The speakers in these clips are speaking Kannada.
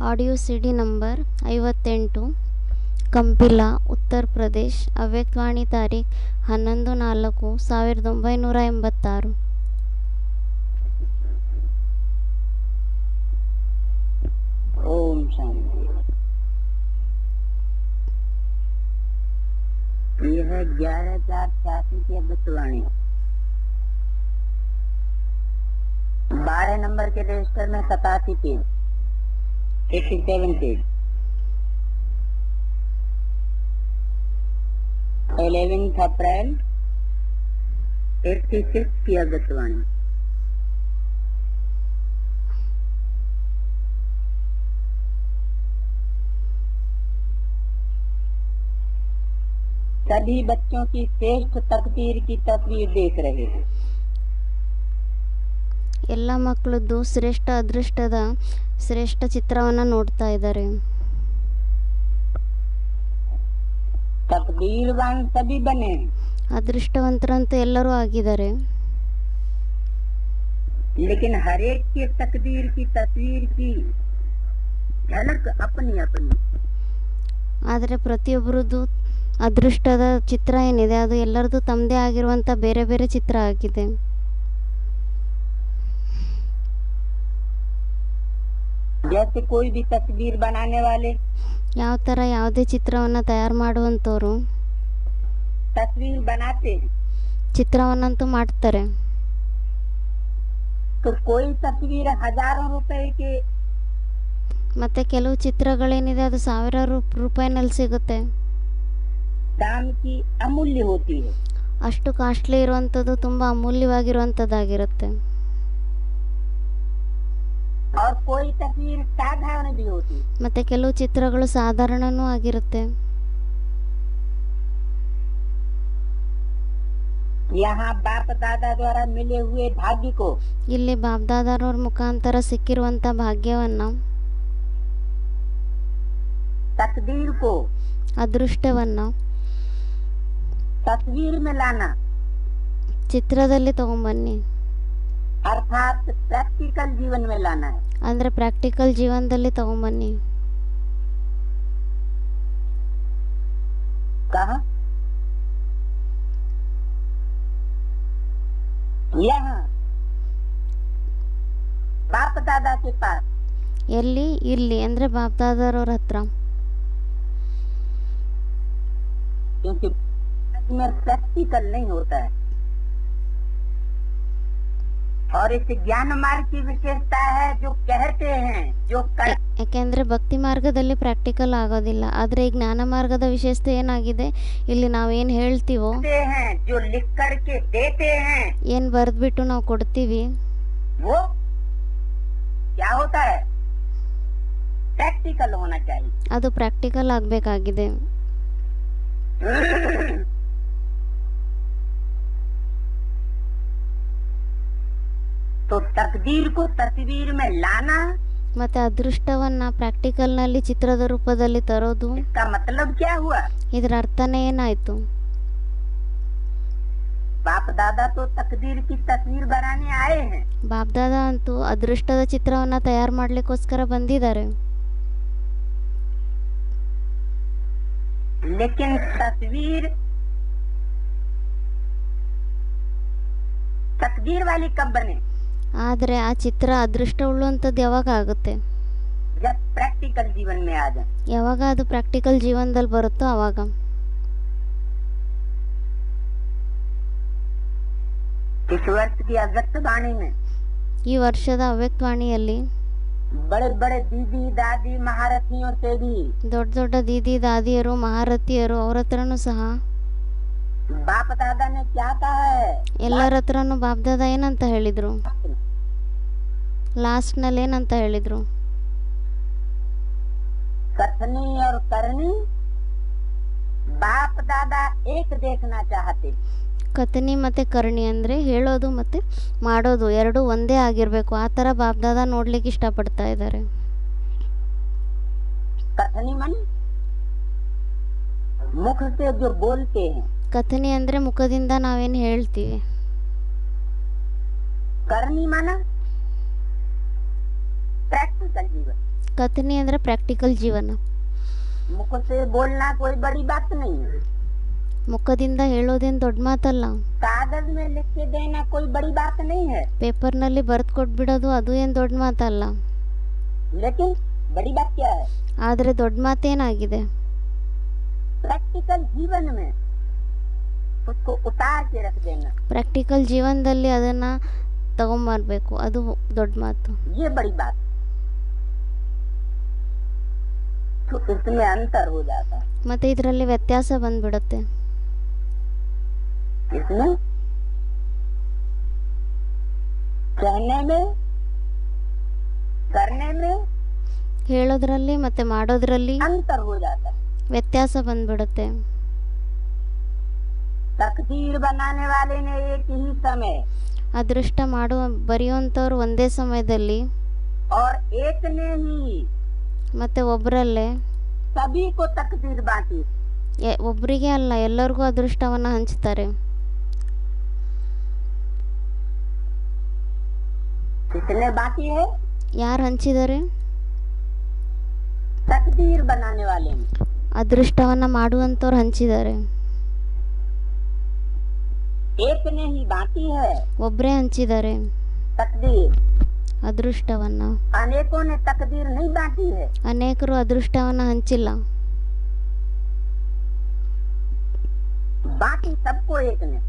Audio CD number 58 ಕಂಪಿಲ Uttar Pradesh ಅವ್ಯಕ್ತವಾಣಿ ತಾರೀಖ್ 11/4/1986 ओम शांति। ये है 11/4/86 की अमृतवाणी। 12 नंबर के रजिस्टर में 87 पेज, 87 पेज। 11 अप्रैल 86 की अमृतवाणी। सभी बच्चों की श्रेष्ठ तकदीर की तस्वीर देख रहे हैं। ಎಲ್ಲ ಮಕ್ಕಳದ್ದು ಶ್ರೇಷ್ಠ ಅದೃಷ್ಟದ ಶ್ರೇಷ್ಠ ಚಿತ್ರವನ್ನು ನೋಡ್ತಾ ಇದ್ದಾರೆ. तकदीरवान सभी बने, ಅದೃಷ್ಟವಂತರಂತೂ ಎಲ್ಲರೂ ಆಗಿದ್ದಾರೆ. लेकिन हर एक की तकदीर की तस्वीर की झलक अपनी अपनी। ಆದರೆ ಪ್ರತಿಯೊಬ್ಬರದ್ದು ಅದೃಷ್ಟದ ಚಿತ್ರ ಏನಿದೆ ಅದು ಎಲ್ಲರದ್ದು ತಮ್ಮದೇ ಆಗಿರುವಂಥ ಬೇರೆ ಬೇರೆ ಚಿತ್ರ ಆಗಿದೆ. जैसे कोई भी तस्वीर बनाने वाले ಯಾವ ಥರ ಯಾವುದೇ ಚಿತ್ರವನ್ನು ತಯಾರು ಮಾಡುವಂಥವ್ರು तस्वीर बनाते हैं, ಚಿತ್ರವನ್ನಂತೂ ಮಾಡ್ತಾರೆ. तो कोई तस्वीर हजारों रुपए के, ಮತ್ತು ಕೆಲವು ಚಿತ್ರಗಳೇನಿದೆ ಅದು ಸಾವಿರಾರು ರೂಪಾಯಿನಲ್ಲಿ ಸಿಗುತ್ತೆ. दाम की अमूल्य होती है। ಅಷ್ಟು ಕಾಸ್ಟ್ಲಿ ಇರುವಂಥದ್ದು ತುಂಬ ಅಮೂಲ್ಯವಾಗಿರುವಂಥದ್ದಾಗಿರುತ್ತೆ. और कोई तस्वीर साधारण भी होती है। ಮತ್ತು ಕೆಲವು ಚಿತ್ರಗಳು ಸಾಧಾರಣನೂ ಆಗಿರುತ್ತೆ. यहाँ बाप दादा द्वारा मिले हुए भाग्य को ಇಲ್ಲಿ ಬಾಬ್ದಾದಾರವ್ರ ಮುಖಾಂತರ ಸಿಕ್ಕಿರುವಂಥ ಭಾಗ್ಯವನ್ನು, तकदीर को ಅದೃಷ್ಟವನ್ನು तस्वीर में लाना, ಚಿತ್ರದಲ್ಲಿ ತಗೊಂಬನ್ನಿ. अर्थात प्रैक्टिकल जीवन में लाना है। ಅಂದರೆ ಪ್ರಾಕ್ಟಿಕಲ್ ಜೀವನದಲ್ಲಿ ತಗೊಂಬನ್ನಿ. कहा यहाँ बाप दादा के पास, ಎಲ್ಲಿ? ಇಲ್ಲಿ ಅಂದರೆ ಬಾಬ್ದಾದಾರವ್ರ ಹತ್ರ. क्योंकि में प्रैक्टिकल नहीं होता है। और इस ज्ञान मार्ग की विशेषता है जो कहते हैं, जो ಯಾಕೆಂದರೆ ಭಕ್ತಿ ಮಾರ್ಗದಲ್ಲಿ ಪ್ರಾಕ್ಟಿಕಲ್ ಆಗೋದಿಲ್ಲ. ಆದರೆ ಈ ಜ್ಞಾನ ಮಾರ್ಗದ ವಿಶೇಷತೆ ಏನಾಗಿದೆ, ಇಲ್ಲಿ ನಾವೇನು ಹೇಳ್ತೀವೋ, हैं, जो लिख करके देते हैं, ಏನು ಬರೆದ್ಬಿಟ್ಟು ನಾವು ಕೊಡ್ತೀವಿ, वो क्या होता है? प्रैक्टिकल होना चाहिए। ಅದು ಪ್ರಾಕ್ಟಿಕಲ್ ಆಗಬೇಕಾಗಿದೆ. तो तकदीर को तस्वीर में लाना, ಮತ್ತೆ ಅದೃಷ್ಟವನ್ನ ಪ್ರಾಕ್ಟಿಕಲ್ನಲ್ಲಿ ಚಿತ್ರದ ರೂಪದಲ್ಲಿ ತರೋದು, इसका मतलब क्या हुआ? ಇದರ ಅರ್ಥನೇ ಏನಾಯ್ತು? बाप दादा तो तकदीर की तस्वीर बनाने आए हैं, ಬಾಬ್ದಾದ ಅಂತೂ ಅದೃಷ್ಟದ ಚಿತ್ರವನ್ನ ತಯಾರು ಮಾಡ್ಲಿಕ್ಕೋಸ್ಕರ ಬಂದಿದ್ದಾರೆ. लेकिन तस्वीर तकदीर वाली कब बने? ಆದರೆ ಆ ಚಿತ್ರ ಅದೃಷ್ಟ ಉಳ್ಳುವಂಥದ್ದು ಯಾವಾಗ ಆಗುತ್ತೆ? जब प्रैक्टिकल जीवन में आ जाए। ಯಾವಾಗ ಅದು ಪ್ರಾಕ್ಟಿಕಲ್ ಜೀವನದಲ್ಲಿ ಬರುತ್ತೋ ಆವಾಗ. इस वर्ष की अव्यक्त वाणी में ಈ ವರ್ಷದ ಅವ್ಯಕ್ತವಾಣಿಯಲ್ಲಿ बड़े बड़े दीदी दादी महारथियों से भी ದೊಡ್ಡ ದೊಡ್ಡ ದೀದಿ ದಾದಿಯರು ಮಹಾರಥಿಯರು ಅವ್ರ ಹತ್ರನೂ ಸಹ बाप दादा ने क्या कहा है? ಎಲ್ಲರ ಹತ್ರನೂ ಬಾಬ್ದಾದ ಏನಂತ ಹೇಳಿದ್ರು, ಲಾಸ್ಟ್ನಲ್ಲಿ ಏನಂತ ಹೇಳಿದ್ರು? कथनी और करनी बाप दादा एक देखना चाहते। ಕಥನಿ ಮತ್ತು ಕರ್ಣಿ ಅಂದರೆ ಹೇಳೋದು ಮತ್ತು ಮಾಡೋದು ಎರಡೂ ಒಂದೇ ಆಗಿರಬೇಕು. ಆ ಥರ ಬಾಬ್ದಾದ ನೋಡ್ಲಿಕ್ಕೆ ಇಷ್ಟಪಡ್ತಾ ಇದ್ದಾರೆ. कथनी मन मुख से जो बोलते हैं, ಕಥನಿ ಅಂದರೆ ಮುಖದಿಂದ ನಾವೇನು ಹೇಳ್ತೀವಿ. करनी माना प्रैक्टिकल जीवन। ಕಥನಿ ಅಂದರೆ ಪ್ರಾಕ್ಟಿಕಲ್ ಜೀವನ. मुख से बोलना कोई बड़ी बात नहीं है, ಮುಖದಿಂದ ಹೇಳೋದೇನು ದೊಡ್ಡ ಮಾತಲ್ಲ. कागज में लिख के देना कोई बड़ी बात नहीं है, ಪೇಪರ್ನಲ್ಲಿ ಬರೆದು ಕೊಟ್ಬಿಡೋದು ಅದು ಏನು ದೊಡ್ಡ ಮಾತಲ್ಲ. लेकिन बड़ी बात क्या है? ಆದರೆ ದೊಡ್ಡ ಮಾತೇನಾಗಿದೆ? प्रैक्टिकल जीवन में उसको उतार के रख देना, ಪ್ರಾಕ್ಟಿಕಲ್ ಜೀವನದಲ್ಲಿ ಅದನ್ನು ತಗೊಂಬರ್ಬೇಕು, ಅದು ದೊಡ್ಡ ಮಾತು. ये बड़ी बात। तो इसमें अंतर हो जाता है, ಮತ್ತು ಇದರಲ್ಲಿ ವ್ಯತ್ಯಾಸ ಬಂದ್ಬಿಡುತ್ತೆ. इसमें कहने में करने में ಹೇಳೋದ್ರಲ್ಲಿ ಮತ್ತು ಮಾಡೋದ್ರಲ್ಲಿ अंतर हो जाता है। ವ್ಯತ್ಯಾಸ ಬಂದ್ಬಿಡುತ್ತೆ. तकदीर बनाने वाले ने एक ही समय ಅದೃಷ್ಟ ಬರೆಯುವಂಥವ್ರು ಒಂದೇ ಸಮಯದಲ್ಲಿ और एक ने ही ಮತ್ತು ಒಬ್ಬರಲ್ಲೇ सभी को तकदीर बांटी। ಒಬ್ಬರಿಗೆ ಅಲ್ಲ, ಎಲ್ಲರಿಗೂ ಅದೃಷ್ಟವನ್ನು ಹಂಚ್ತಾರೆ. किसने बांटी है? ಯಾರು ಹಂಚಿದ್ದಾರೆ? तकदीर बनाने वाले ने। ಅದೃಷ್ಟವನ್ನು ಮಾಡುವಂಥವ್ರು ಹಂಚಿದ್ದಾರೆ. एक ने ही बांटी है ಒಬ್ಬರೇ ಹಂಚಿದ್ದಾರೆ तकदीर, ಅದೃಷ್ಟವನ್ನು. अनेकों ने तकदीर नहीं बांटी है। ಅನೇಕರು ಅದೃಷ್ಟವನ್ನು ಹಂಚಿಲ್ಲ. बांटी सबको एक ने।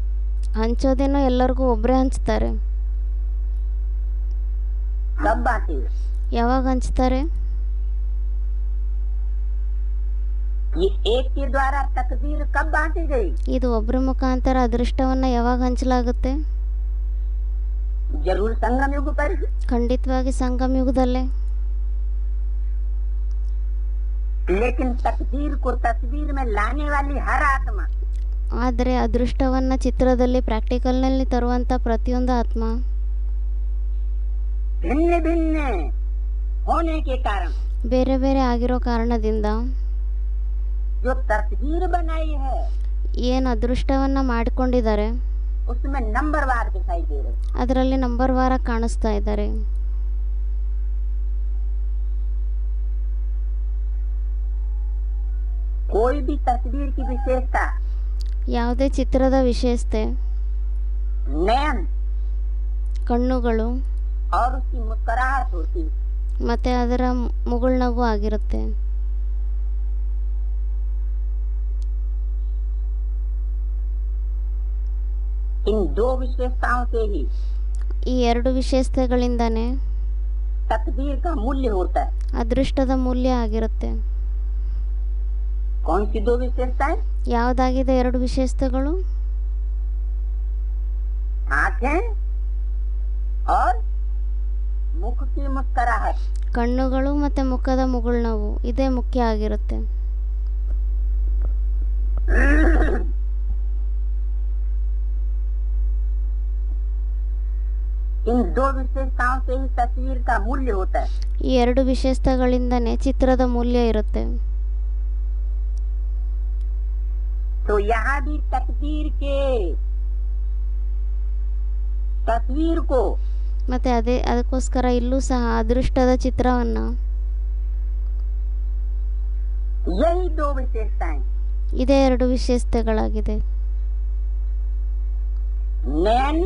ಹಂಚೋದೇನೋ ಎಲ್ಲರಿಗೂ ಒಬ್ಬರೇ ಹಂಚ್ತಾರೆ. कब बांटी? ಯಾವಾಗ ಹಂಚ್ತಾರೆ? ये एक के द्वारा तकदीर कब बांटी गई? ಇದು ಒಬ್ಬರ ಮುಖಾಂತರ ಅದೃಷ್ಟವನ್ನು ಯಾವಾಗ ಹಂಚಲಾಗುತ್ತೆ? जरूर संगम युग पर। ಖಂಡಿತವಾಗಿ ಸಂಗಮ ಯುಗದಲ್ಲೇ. लेकिन तकदीर को तस्वीर में लाने वाली हर आत्मा, ಆದರೆ ಅದೃಷ್ಟವನ್ನು ಚಿತ್ರದಲ್ಲಿ ಪ್ರಾಕ್ಟಿಕಲ್ನಲ್ಲಿ ತರುವಂಥ ಪ್ರತಿಯೊಂದು ಆತ್ಮ भिन्न भिन्न होने के कारण ಬೇರೆ ಬೇರೆ ಆಗಿರೋ ಕಾರಣದಿಂದ जो तस्वीर बनाई है ಏನು ಅದೃಷ್ಟವನ್ನು ಮಾಡಿಕೊಂಡಿದ್ದಾರೆ उसमें नंबरवार दिखाई दे रहे। ಅದರಲ್ಲಿ ನಂಬರ್ ವಾರ ಕಾಣಿಸ್ತಾ ಇದ್ದಾರೆ. कोई भी तस्वीर की विशेषता ಯಾವುದೇ ಚಿತ್ರದ ವಿಶೇಷತೆ नयन ಕಣ್ಣುಗಳು और उसकी मुस्कुराहट होती है। ಮತ್ತು ಅದರ ಮುಗುಳ್ನಗು ಆಗಿರುತ್ತೆ. इन दो विशेषताओं से ही ಈ ಎರಡು ವಿಶೇಷತೆಗಳಿಂದಾನೇ तकदीर का मूल्य होता है। ಅದೃಷ್ಟದ ಮೂಲ್ಯ ಆಗಿರುತ್ತೆ. कौन सी दो विशेषताएं? ಯಾವುದಾಗಿದೆ ಎರಡು ವಿಶೇಷತೆಗಳು? आंखें और मुख की मुस्कुराहट। ಕಣ್ಣುಗಳು ಮತ್ತು ಮುಖದ ಮುಗುಳ್ನಗು ಇದೇ ಮುಖ್ಯ ಆಗಿರುತ್ತೆ. इन दो विशेषताओं से ही तस्वीर का मूल्य होता है। ಈ ಎರಡು ವಿಶೇಷತೆಗಳಿಂದಾನೇ ಚಿತ್ರದ ಮೂಲ್ಯ ಇರುತ್ತೆ. तो यहाँ भी तकदीर के तस्वीर को ಮತ್ತೆ ಅದಕ್ಕೋಸ್ಕರ ಇಲ್ಲೂ ಸಹ ಅದೃಷ್ಟದ ಚಿತ್ರವನ್ನು यही दो विशेषताएं ಇದೇ ಎರಡು ವಿಶೇಷತೆಗಳಾಗಿದೆ. नयन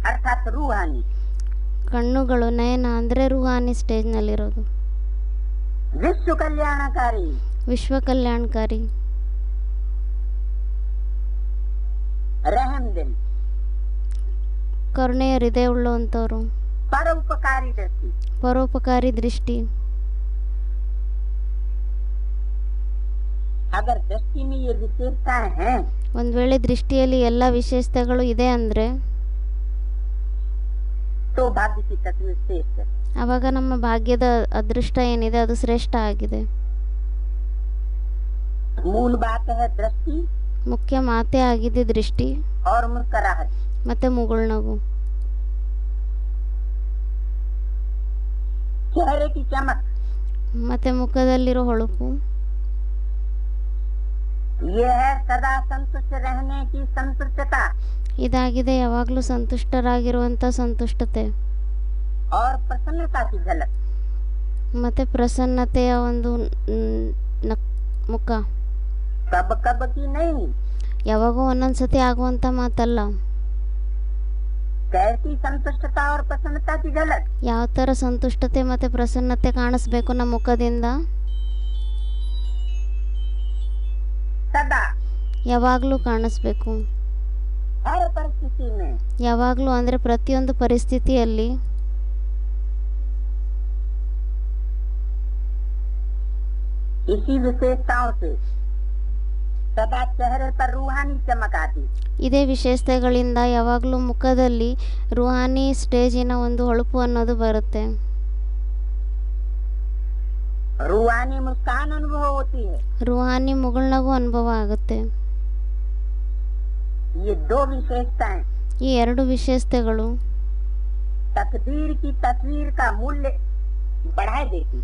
अर्थात रूहानी, ಕಣ್ಣುಗಳು ನಯನ ಅಂದರೆ ರೂಹಾನಿ ಸ್ಟೇಜ್ನಲ್ಲಿರೋದು, विश्व कल्याणकारी, ವಿಶ್ವ ಕಲ್ಯಾಣಕಾರಿ, रहम दिल, ಕರುಣೆಯ ಹೃದಯ ಉಳ್ಳಂಥವ್ರು, परोपकारी दृष्टि। ಪರೋಪಕಾರಿ ದೃಷ್ಟಿ. अगर दृष्टि में ये विशेषताएं हैं ಒಂದು ವೇಳೆ ದೃಷ್ಟಿಯಲ್ಲಿ ಎಲ್ಲ ವಿಶೇಷತೆಗಳು ಇದೆ ಅಂದರೆ तो भाग्य की तस्वीर श्रेष्ठ है। ಆವಾಗ ನಮ್ಮ ಭಾಗ್ಯದ ಅದೃಷ್ಟ ಏನಿದೆ ಅದು ಶ್ರೇಷ್ಠ ಆಗಿದೆ. मूल बात है दृष्टि ಮುಖ್ಯ ಮಾತೇ ಆಗಿದೆ ದೃಷ್ಟಿ और मुस्कुराहट। ಮತ್ತೆ मुगुळनगु, चेहरे की चमक, ಮತ್ತೆ ಮುಖದಲ್ಲಿರೋ ಹೊಳಪು. ये है सदा संतुष्ट रहने की संतुष्टता ಇದಾಗಿದೆ ಯಾವಾಗಲೂ ಸಂತುಷ್ಟರಾಗಿರುವಂಥ ಸಂತುಷ್ಟತೆ और प्रसन्नता की झलक। ಮತ್ತು ಪ್ರಸನ್ನತೆಯ ಒಂದು ಮುಖ. कब कब की नहीं, ಯಾವಾಗೋ ಒಂದೊಂದ್ಸತಿ ಆಗುವಂಥ ಮಾತಲ್ಲ. कैसी संतुष्टता और प्रसन्नता की झलक। ಯಾವ ಥರ ಸಂತುಷ್ಟತೆ ಮತ್ತು ಪ್ರಸನ್ನತೆ ಕಾಣಿಸ್ಬೇಕು ನಮ್ಮ ಮುಖದಿಂದ? सदा ಯಾವಾಗಲೂ ಕಾಣಿಸ್ಬೇಕು. हर परिस्थिति में ಯಾವಾಗಲೂ ಅಂದರೆ ಪ್ರತಿಯೊಂದು ಪರಿಸ್ಥಿತಿಯಲ್ಲಿ. इसी विशेषताओं से सदा चेहरे पर रूहानी चमक आती। ಇದೇ ವಿಶೇಷತೆಗಳಿಂದ ಯಾವಾಗಲೂ ಮುಖದಲ್ಲಿ ರೂಹಾನಿ ಸ್ಟೇಜಿನ ಒಂದು ಹೊಳಪು ಅನ್ನೋದು ಬರುತ್ತೆ. रूहानी मुस्कान अनुभव होती है। ರೂಹಾನಿ ಮುಗುಳ್ನಗು ಅನುಭವ ಆಗುತ್ತೆ. ये दो विशेषताएं ಈ ಎರಡು ವಿಶೇಷತೆಗಳು तकदीर की तस्वीर का मूल्य बढ़ा देती।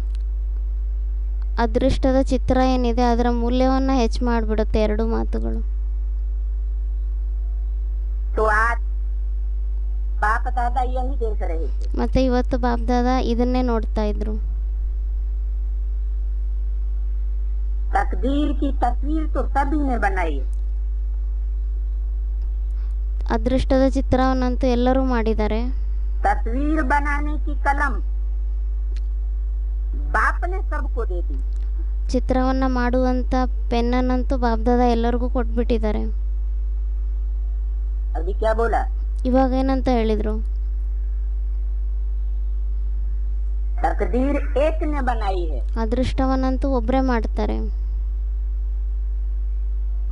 ಅದೃಷ್ಟದ ಚಿತ್ರ ಏನಿದೆ ಅದರ ಮೂಲ್ಯವನ್ನು ಹೆಚ್ಚು ಮಾಡಿಬಿಡುತ್ತೆ ಎರಡು ಮಾತುಗಳು. तो आज बाप दादा यही देख रहे थे। ಮತ್ತೆ ಇವತ್ತು ಬಾಬ್ದಾದ ಇದನ್ನೇ ನೋಡ್ತಾ ಇದ್ರು. तकदीर की तस्वीर तो सभी ने बनाई है। ಅದೃಷ್ಟದ ಚಿತ್ರವನ್ನಂತೂ ಎಲ್ಲರೂ ಮಾಡಿದ್ದಾರೆ. तस्वीर बनाने की कलम बाप ने सबको दे दी। ಚಿತ್ರವನ್ನು ಮಾಡುವಂಥ ಪೆನ್ನನ್ನಂತೂ ಬಾಬ್ದಾದ ಎಲ್ಲರಿಗೂ ಕೊಟ್ಬಿಟ್ಟಿದ್ದಾರೆ. अभी क्या बोला? ಇವಾಗ ಏನಂತ ಹೇಳಿದ್ರು? तकदीर एक ने बनाई है ಅದೃಷ್ಟವನ್ನಂತೂ ಒಬ್ಬರೇ ಮಾಡ್ತಾರೆ.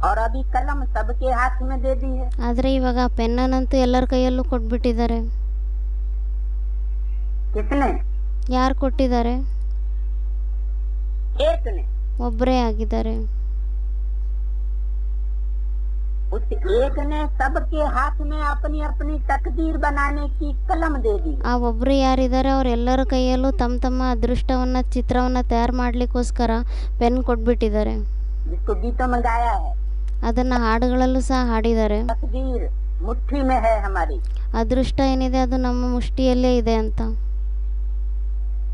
और अभी कलम सबके हाथ में दे दी है। ಆದರೆ ಇವಾಗ ಆ ಪೆನ್ನನ್ನಂತೂ ಎಲ್ಲರ ಕೈಯಲ್ಲೂ ಕೊಟ್ಬಿಟ್ಟಿದ್ದಾರೆ. किसने? ಯಾರು ಕೊಟ್ಟಿದ್ದಾರೆ? एक ने। ಒಬ್ಬರೇ ಆಗಿದ್ದಾರೆ. उस एक ने सबके हाथ में अपनी अपनी तकदीर बनाने की कलम दे दी। ಆ ಒಬ್ಬರು ಯಾರಿದ್ದಾರೆ ಅವರೆಲ್ಲರ ಕೈಯಲ್ಲೂ ತಮ್ಮ ತಮ್ಮ ಅದೃಷ್ಟವನ್ನ ಚಿತ್ರವನ್ನ ತಯಾರು ಮಾಡ್ಲಿಕ್ಕೋಸ್ಕರ ಪೆನ್ ಕೊಟ್ಬಿಟ್ಟಿದ್ದಾರೆ. जिसको गीतों में गाया है। ಅದನ್ನ ಹಾಡುಗಳಲ್ಲೂ ಸಹ ಹಾಡಿದ್ದಾರೆ. तकदीर मुट्ठी में है हमारी। ಅದೃಷ್ಟ ಏನಿದೆ ಅದು ನಮ್ಮ ಮುಷ್ಟಿಯಲ್ಲೇ ಇದೆ ಅಂತ.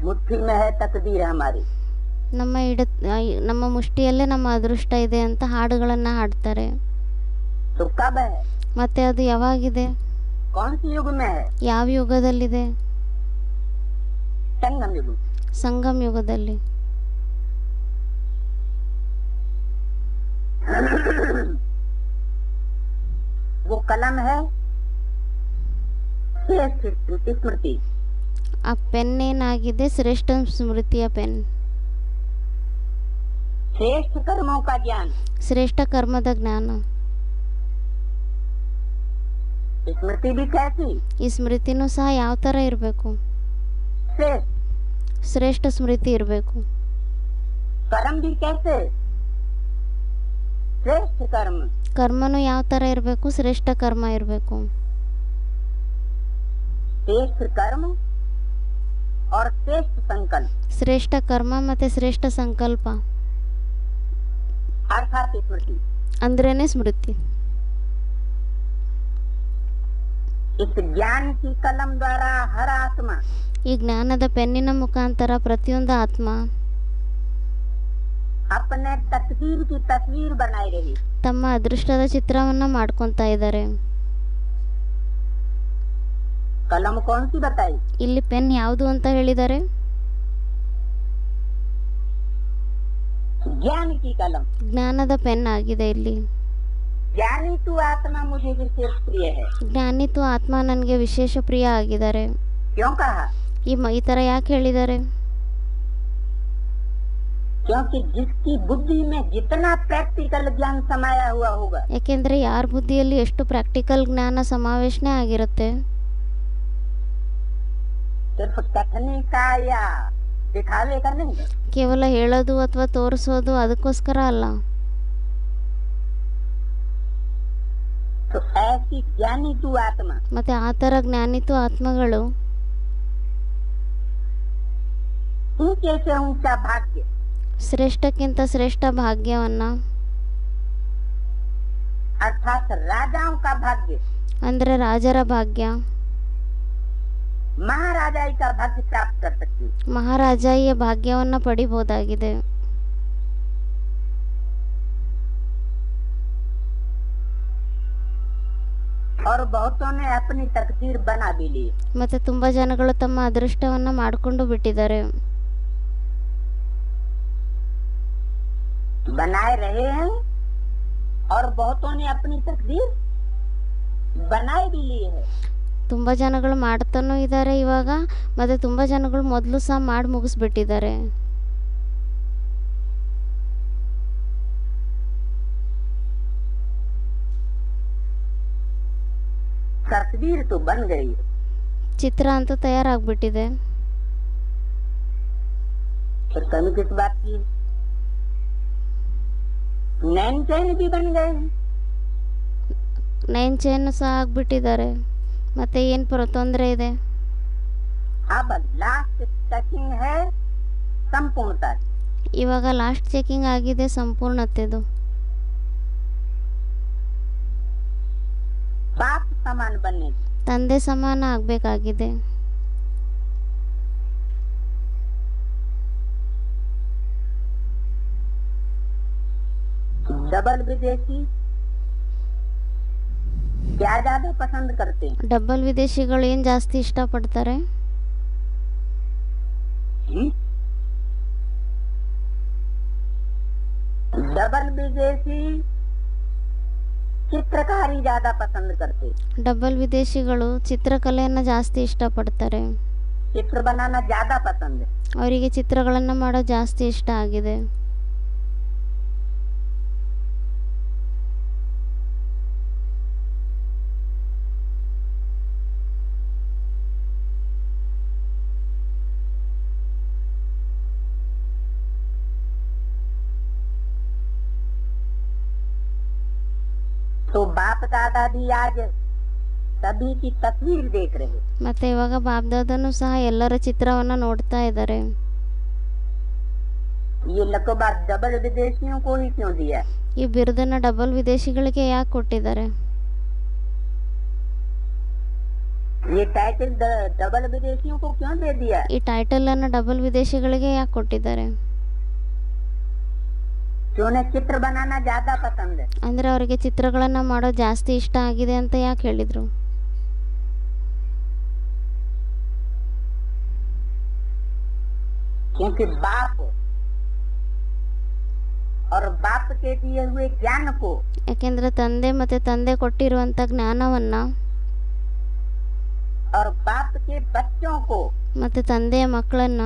मुट्ठी में है तकदीर हमारी। ನಮ್ಮ ಮುಷ್ಟಿಯಲ್ಲೇ ನಮ್ಮ ಅದೃಷ್ಟ ಇದೆ ಅಂತ ಹಾಡುಗಳನ್ನ ಹಾಡ್ತಾರೆ. तो कब है? ಮತ್ತೆ ಅದು ಯಾವಾಗಿದೆ? कौन सी युग में है? ಯಾವ ಯುಗದಲ್ಲಿದೆ? संगम युग। ಸಂಗಮ ಯುಗದಲ್ಲಿ. वो कलम है श्रेष्ठ स्मृति। ಆ ಪೆನ್ ಏನಾಗಿದೆ? ಶ್ರೇಷ್ಠ ಸ್ಮೃತಿಯ ಪೆನ್. श्रेष्ठ कर्मों का ज्ञान। ಶ್ರೇಷ್ಠ ಕರ್ಮದ ಜ್ಞಾನ. स्मृति भी कैसी? ಈ ಸ್ಮೃತಿನೂ ಸಹ ಯಾವ ಥರ ಇರಬೇಕು? श्रेष्ठ। ಶ್ರೇಷ್ಠ ಸ್ಮೃತಿ ಇರಬೇಕು. कर्म भी कैसे? श्रेष्ठ कर्म। ಕರ್ಮನೂ ಯಾವ ಥರ ಇರಬೇಕು? ಶ್ರೇಷ್ಠ ಕರ್ಮ ಇರಬೇಕು. श्रेष्ठ कर्म और श्रेष्ठ संकल्प। ಶ್ರೇಷ್ಠ ಕರ್ಮ ಮತ್ತೆ ಶ್ರೇಷ್ಠ ಸಂಕಲ್ಪ अर्थात स्मृति। ಅಂದ್ರೇನೆ ಸ್ಮೃತಿ. इस ज्ञान की कलम द्वारा हर आत्मा ಈ ಜ್ಞಾನದ ಪೆನ್ನಿನ ಮುಖಾಂತರ ಪ್ರತಿಯೊಂದು ಆತ್ಮ अपने तकदीर की तस्वीर बनाई रही। ತಮ್ಮ ಅದೃಷ್ಟದ ಚಿತ್ರವನ್ನ ಮಾಡ್ಕೊತಾ ಇದ್ದಾರೆ. कलम कौन सी बताई? ಇಲ್ಲಿ ಪೆನ್ ಯಾವುದು ಅಂತ ಹೇಳಿದ್ದಾರೆ? ज्ञान की कलम। ಜ್ಞಾನದ ಪೆನ್ ಆಗಿದೆ ಇಲ್ಲಿ. ज्ञानी तू आत्मा मुझे विशेष प्रिय है। ಜ್ಞಾನಿತು ಆತ್ಮ ನನಗೆ ವಿಶೇಷ ಪ್ರಿಯ ಆಗಿದ್ದಾರೆ. क्यों कहा? ಈ ತರ ಯಾಕೆ ಹೇಳಿದ್ದಾರೆ? क्योंकि जिसकी बुद्धि में जितना प्रैक्टिकल ज्ञान समाया हुआ होगा, ಯಾಕೆಂದ್ರೆ ಯಾರ ಬುದ್ಧಿಯಲ್ಲಿ ಎಷ್ಟು ಪ್ರಾಕ್ಟಿಕಲ್ ಜ್ಞಾನ ಸಮಾವೇಶನೆ ಆಗಿರುತ್ತೆ, सिर्फ कथने का या दिखावे का नहीं, ಕೇವಲ ಹೇಳೋದು ಅಥವಾ ತೋರಿಸೋದು ಅದಕ್ಕೋಸ್ಕರ ಅಲ್ಲ. तो ऐसी ज्ञानी तू आत्मा ಮತ್ತೆ ಆ ತರ ಜ್ಞಾನಿತು ಆತ್ಮಗಳು ऊंचे से ऊंचा भाग्य, ಶ್ರೇಷ್ಠಕ್ಕಿಂತ ಶ್ರೇಷ್ಠ ಭಾಗ್ಯವನ್ನ अर्थात राजाओं का भाग्य, ಅಂದ್ರೆ ರಾಜರ ಭಾಗ್ಯ, महाराजा का भाग्य प्राप्त कर सकती है। ಮಹಾರಾಜಾಯಿಯ ಭಾಗ್ಯವನ್ನು ಪಡಿಬೋದಾಗಿದೆ. और बहुतों ने अपनी तकदीर बना भी ली। ಮತ್ತೆ ತುಂಬಾ ಜನಗಳು ತಮ್ಮ ಅದೃಷ್ಟವನ್ನ ಮಾಡಿಕೊಂಡು ಬಿಟ್ಟಿದ್ದಾರೆ. बनाए रहे हैं और बहुतों ने अपनी तकदीर बनाए भी ली है। ತುಂಬಾ ಜನಗಳು ಮಾಡ್ತಾನೂ ಇದ್ದಾರೆ ಇವಾಗ, ಮತ್ತೆ ತುಂಬಾ ಜನಗಳು ಮೊದಲು ಸಹ ಮಾಡಿ ಮುಗಿಸ್ಬಿಟ್ಟಿದ್ದಾರೆ. तस्वीर तो बन गई, ಚಿತ್ರ ಅಂತೂ ತಯಾರಾಗ್ಬಿಟ್ಟಿದೆ. तो कमी किस बात की? नैन चैन भी बन गए हैं। ನೈನ್ ಚೈನ್ ಸಹ ಆಗ್ಬಿಟ್ಟಿದ್ದಾರೆ. ಮತ್ತೆ ಏನ್ ತೊಂದರೆ ಇದೆ? अब लास्ट टचिंग है संपूर्णता। ಇವಾಗ ಲಾಸ್ಟ್ ಚೆಕಿಂಗ್ ಆಗಿದೆ ಸಂಪೂರ್ಣತೆದು. बाप समान बनने की। ತಂದೆ ಸಮಾನ ಆಗ್ಬೇಕಾಗಿದೆ. डबल विदेशी क्या ज्यादा पसंद करते हैं? ಡಬಲ್ ವಿದೇಶಿಗಳು ಏನ್ ಜಾಸ್ತಿ ಇಷ್ಟಪಡ್ತಾರೆ? डबल विदेशी चित्रकारी ज्यादा पसंद करते हैं। ಡಬಲ್ ವಿದೇಶಿಗಳು ಚಿತ್ರಕಲೆಯನ್ನ ಜಾಸ್ತಿ ಇಷ್ಟಪಡ್ತಾರೆ. चित्र बनाना ज्यादा पसंद है। ಅವರಿಗೆ ಚಿತ್ರಗಳನ್ನ ಮಾಡೋ ಜಾಸ್ತಿ ಇಷ್ಟ ಆಗಿದೆ. तो बाप दादा भी आज सभी की तस्वीर देख रहे हैं। ಮತ್ತೆ ಇವಾಗ ಬಾಬ್ದಾದನು ಸಹ ಎಲ್ಲರ ಚಿತ್ರವನ್ನ ನೋಡ್ತಾ ಇದ್ದಾರೆ. ये लकबा डबल विदेशियों को ही क्यों दिया? ಈ ಬಿರುದನ್ನ ಡಬಲ್ ವಿದೇಶಿಗಳಿಗೆ ಯಾಕೆ ಕೊಟ್ಟಿದ್ದಾರೆ? ये टाइटल डबल विदेशियों को क्यों दे दिया? ಈ ಟೈಟಲ್ ಅನ್ನ ಡಬಲ್ ವಿದೇಶಿಗಳಿಗೆ ಯಾಕೆ ಕೊಟ್ಟಿದ್ದಾರೆ? जो उन्हें चित्र बनाना ज्यादा पसंद है। ಅಂದ್ರೆ ಅವರಿಗೆ ಚಿತ್ರಗಳನ್ನ ಮಾಡೋ ಜಾಸ್ತಿ ಇಷ್ಟ ಆಗಿದೆ ಅಂತ ಯಾಕೆ ಹೇಳಿದ್ರು? क्योंकि बाप और बाप के दिए हुए ज्ञान को ಯಾಕೆಂದ್ರೆ ತಂದೆ ಮತ್ತೆ ತಂದೆ ಕೊಟ್ಟಿರುವಂತ ಜ್ಞಾನವನ್ನ और बाप के बच्चों को ಮತ್ತೆ ತಂದೆಯ ಮಕ್ಕಳನ್ನ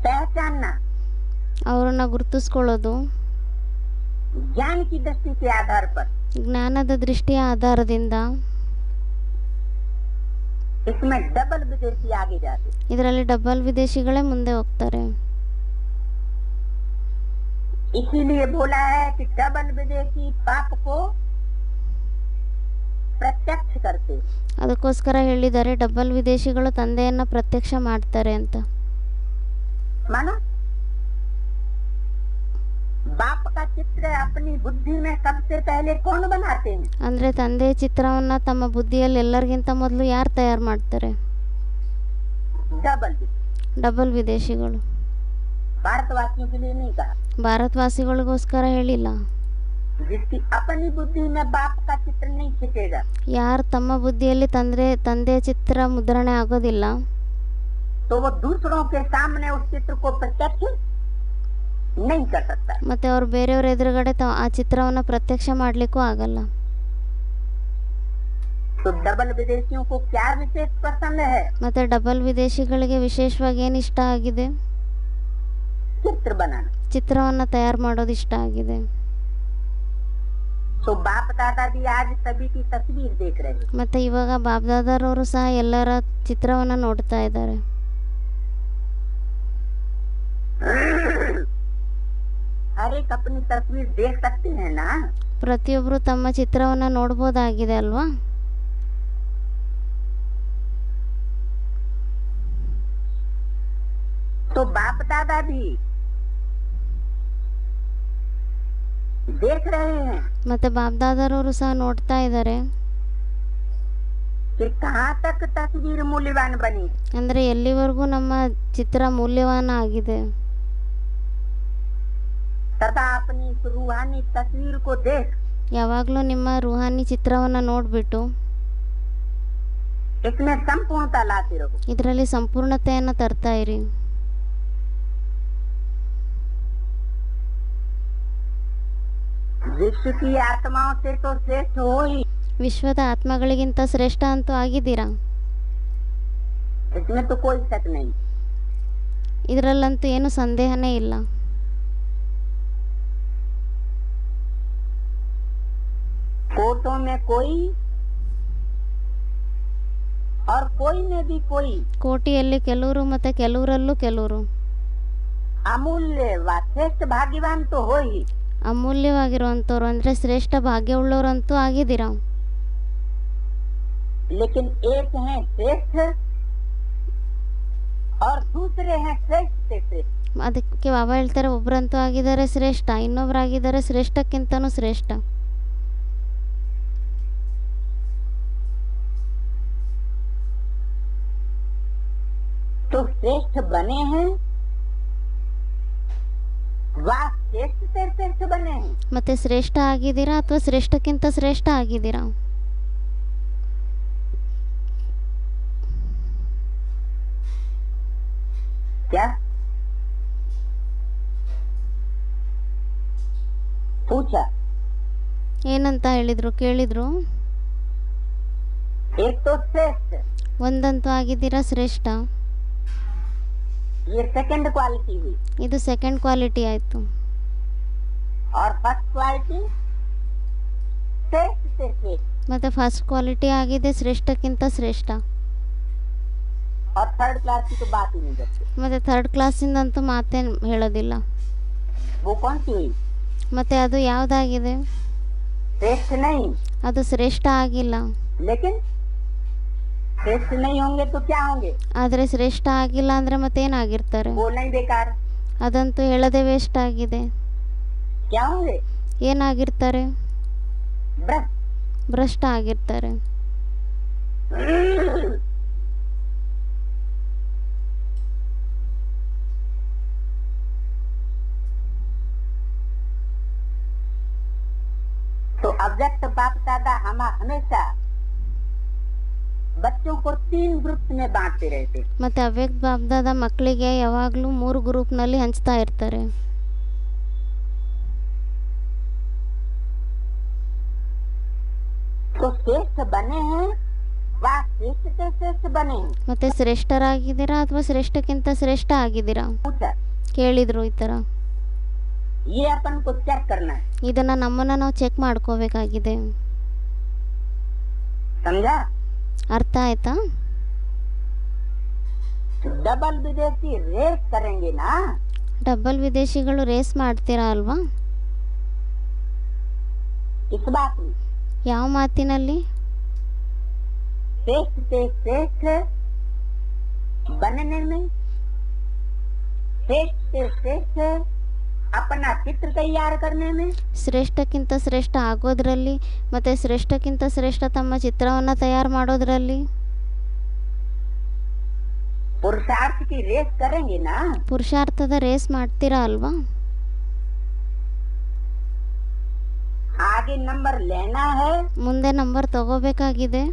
पहचानना, ಅವರನ್ನ ಗುರುತಿಸ್ಕೊಳ್ಳೋದು ज्ञान की दृष्टि के आधार पर, ಜ್ಞಾನದ ದೃಷ್ಟಿಯ ಆಧಾರದಿಂದ इसमें डबल विदेशी आगे जाते। ಇದರಲ್ಲಿ ಡಬಲ್ ವಿದೇಶಿಗಳೇ ಮುಂದೆ ಹೋಗ್ತಾರೆ. इसीलिए बोला है कि डबल विदेशी बाप को प्रत्यक्ष करते। ಅದಕ್ಕೋಸ್ಕರ ಹೇಳಿದ್ದಾರೆ ಡಬಲ್ ವಿದೇಶಿಗಳು ತಂದೆಯನ್ನ ಪ್ರತ್ಯಕ್ಷ ಮಾಡ್ತಾರೆ ಅಂತ. मानो बाप का चित्र अपनी बुद्धि में सबसे पहले कौन बनाते हैं? ಅಂದ್ರೆ ತಂದೆಯ ಚಿತ್ರವನ್ನ ತಮ್ಮ ಬುದ್ಧಿಯಲ್ಲಿ ಎಲ್ಲರಿಗಿಂತ ಮೊದಲು ಯಾರು ತಯಾರು ಮಾಡ್ತಾರೆ? डबल। ಡಬಲ್ ವಿದೇಶಿಗಳು. भारतवासियों के लिए नहीं कहा। ಭಾರತವಾಸಿಗಳಿಗೋಸ್ಕರ ಹೇಳಿಲ್ಲ. जिसकी अपनी बुद्धि में बाप का चित्र नहीं खींचेगा, ಯಾರು ತಮ್ಮ ಬುದ್ಧಿಯಲ್ಲಿ ತಂದೆಯ ಚಿತ್ರ ಮುದ್ರಣೆ ಆಗೋದಿಲ್ಲ, तो वो दूसरों के सामने उस चित्र को प्रत्यक्ष नहीं कर सकता। ಮತ್ತೆ ಅವ್ರು ಬೇರೆಯವ್ರ ಎದುರುಗಡೆ ಆ ಚಿತ್ರವನ್ನ ಪ್ರತ್ಯಕ್ಷ ಮಾಡ್ಲಿಕ್ಕೂ ಆಗಲ್ಲ. तो डबल विदेशियों को क्या विशेष पसंद है? ಮತ್ತೆ ಡಬಲ್ ವಿದೇಶಿಗಳಿಗೆ ವಿಶೇಷವಾಗಿ ಏನ್ ಇಷ್ಟ ಆಗಿದೆ? चित्र बनाना। ಚಿತ್ರವನ್ನ ತಯಾರು ಮಾಡೋದು ಇಷ್ಟ ಆಗಿದೆ. तो बाप दादा भी आज सभी की तस्वीर देख रहे हैं। ಮತ್ತೆ ಇವಾಗ ಬಾಬ್ದಾದರವರು ಸಹ ಎಲ್ಲರ ಚಿತ್ರವನ್ನ ನೋಡ್ತಾ ಇದ್ದಾರೆ. हर एक अपनी तस्वीर देख सकते हैं ना? ಪ್ರತಿಯೊಬ್ರು ತಮ್ಮ ಚಿತ್ರವನ್ನ ನೋಡಬಹುದಾಗಿದೆ ಅಲ್ವಾ? तो बाप दादा भी देख रहे हैं। ಮತ್ತೆ ಬಾಬ್ದಾದರವರು ಸಹ ನೋಡ್ತಾ ಇದ್ದಾರೆ. कि कहाँ तक तस्वीर मूल्यवान बनी, ಅಂದರೆ ಎಲ್ಲಿವರೆಗೂ ನಮ್ಮ ಚಿತ್ರ ಮೂಲ್ಯವಾನ ಆಗಿದೆ. तथा अपनी इस रूहानी तस्वीर को देख ಯಾವಾಗಲೂ ನಿಮ್ಮ ರೂಹಾನಿ ಚಿತ್ರವನ್ನು ನೋಡಿಬಿಟ್ಟು इसमें संपूर्णता लाते रहो. ಇದರಲ್ಲಿ ಸಂಪೂರ್ಣತೆಯನ್ನು ತರ್ತಾ ಇರಿ. विश्व की आत्माओं से तो श्रेष्ठ हो ही, ವಿಶ್ವದ ಆತ್ಮಗಳಿಗಿಂತ ಶ್ರೇಷ್ಠ ಅಂತೂ ಆಗಿದ್ದೀರಾ, इसमें तो कोई शक नहीं. ಇದರಲ್ಲಂತೂ ಏನು ಸಂದೇಹನೇ ಇಲ್ಲ. कोटों में कोई और कोई में भी कोई ಕೋಟಿಯಲ್ಲಿ ಕೆಲವರು ಮತ್ತು ಕೆಲವರಲ್ಲೂ ಕೆಲವರು अमूल्य व श्रेष्ठ भाग्यवान तो हो ही, ಅಮೂಲ್ಯವಾಗಿರುವಂಥವ್ರು ಅಂದರೆ ಶ್ರೇಷ್ಠ ಭಾಗ್ಯವುಳ್ಳವರಂತೂ ಆಗಿದ್ದೀರಾ. लेकिन एक हैं श्रेष्ठ और दूसरे हैं श्रेष्ठ से श्रेष्ठ. ಅದಕ್ಕೆ ಬಾಬಾ ಹೇಳ್ತಾರೆ, ಒಬ್ಬರಂತೂ ಆಗಿದ್ದಾರೆ ಶ್ರೇಷ್ಠ, ಇನ್ನೊಬ್ಬರಾಗಿದ್ದಾರೆ ಶ್ರೇಷ್ಠಕ್ಕಿಂತನೂ ಶ್ರೇಷ್ಠ. तो श्रेष्ठ बने हैं व श्रेष्ठ से श्रेष्ठ बने हैं. ಮತ್ತೆ ಶ್ರೇಷ್ಠ ಆಗಿದ್ದೀರಾ ಅಥವಾ ಶ್ರೇಷ್ಠಕ್ಕಿಂತ ಶ್ರೇಷ್ಠ ಆಗಿದ್ದೀರಾ? क्या पूछा? ಏನಂತ ಹೇಳಿದ್ರು, ಕೇಳಿದ್ರು. एक तो श्रेष्ठ, ಒಂದಂತೂ ಆಗಿದ್ದೀರಾ ಶ್ರೇಷ್ಠ, ये सेकंड क्वालिटी हुई. ಇದು ಸೆಕೆಂಡ್ ಕ್ವಾಲಿಟಿ ಆಯಿತು. और फर्स्ट क्वालिटी श्रेष्ठ से श्रेष्ठ. ಮತ್ತು फर्स्ट क्वालिटी ಆಗಿದೆ ಶ್ರೇಷ್ಠಕ್ಕಿಂತ ಶ್ರೇಷ್ಠ. और थर्ड क्लास की तो बात ही नहीं करते. ಮತ್ತು ಥರ್ಡ್ ಕ್ಲಾಸಿಂದಂತೂ ಮಾತೇ ಹೇಳೋದಿಲ್ಲ. वो कौन सी हुई? ಮತ್ತು ಅದು ಯಾವುದಾಗಿದೆ? श्रेष्ठ नहीं. ಅದು ಶ್ರೇಷ್ಠ ಆಗಿಲ್ಲ. लेकिन श्रेष्ठ नहीं होंगे तो क्या होंगे? ಆದರೆ ಶ್ರೇಷ್ಠ ಆಗಿಲ್ಲ ಅಂದರೆ ಮತ್ತೇನಾಗಿರ್ತಾರೆ? बोलना ही बेकार. ಅದಂತೂ ಹೇಳೋದೇ ವೇಸ್ಟ್ ಆಗಿದೆ. क्या होंगे? ಏನಾಗಿರ್ತಾರೆ? भ्रष्ट. ಭ್ರಷ್ಟ ಆಗಿರ್ತಾರೆ. तो अव्यक्त बाप दादा हम हमेशा बच्चों को 3 ग्रुप में बांटते रहते. ಮತ್ತು ಅವ್ಯಕ್ತ ಬಾಬ್ದಾದ ಮಕ್ಕಳಿಗೆ ಯಾವಾಗಲೂ 3 ಗ್ರೂಪ್ನಲ್ಲಿ ಹಂಚ್ತಾ ಇರ್ತಾರೆ. तो श्रेष्ठ बने हैं व श्रेष्ठ से श्रेष्ठ बने हैं. ಮತ್ತೆ ಶ್ರೇಷ್ಠರಾಗಿದ್ದೀರಾ ಅಥವಾ ಶ್ರೇಷ್ಠಕ್ಕಿಂತ ಶ್ರೇಷ್ಠ ಆಗಿದ್ದೀರಾ? पूछा. ಕೇಳಿದ್ರು ಈ ಥರ. ये अपन को चेक करना है. ಇದನ್ನ ನಮ್ಮನ್ನು ನಾವು ಚೆಕ್ ಮಾಡ್ಕೋಬೇಕಾಗಿದೆ. समझा? ಅರ್ಥ ಆಯ್ತಾ? डबल विदेशी रेस करेंगे ना, ಡಬಲ್ ವಿದೇಶಿಗಳು ರೇಸ್ ಮಾಡ್ತೀರಾ ಅಲ್ವಾ? इस बात में ಯಾವ ಮಾತಿನಲ್ಲಿ? श्रेष्ठ से श्रेष्ठ बनने में, श्रेष्ठ से श्रेष्ठ अपना चित्र तैयार करने में, ಶ್ರೇಷ್ಠಕ್ಕಿಂತ ಶ್ರೇಷ್ಠ ಆಗೋದ್ರಲ್ಲಿ ಮತ್ತು ಶ್ರೇಷ್ಠಕ್ಕಿಂತ ಶ್ರೇಷ್ಠ ತಮ್ಮ ಚಿತ್ರವನ್ನು ತಯಾರು ಮಾಡೋದ್ರಲ್ಲಿ पुरुषार्थ की रेस करेंगे ना. ಪುರುಷಾರ್ಥದ ರೇಸ್ ಮಾಡ್ತೀರಾ ಅಲ್ವಾ? आगे नंबर लेना है ಮುಂದೆ ನಂಬರ್ ತಗೋಬೇಕಾಗಿದೆ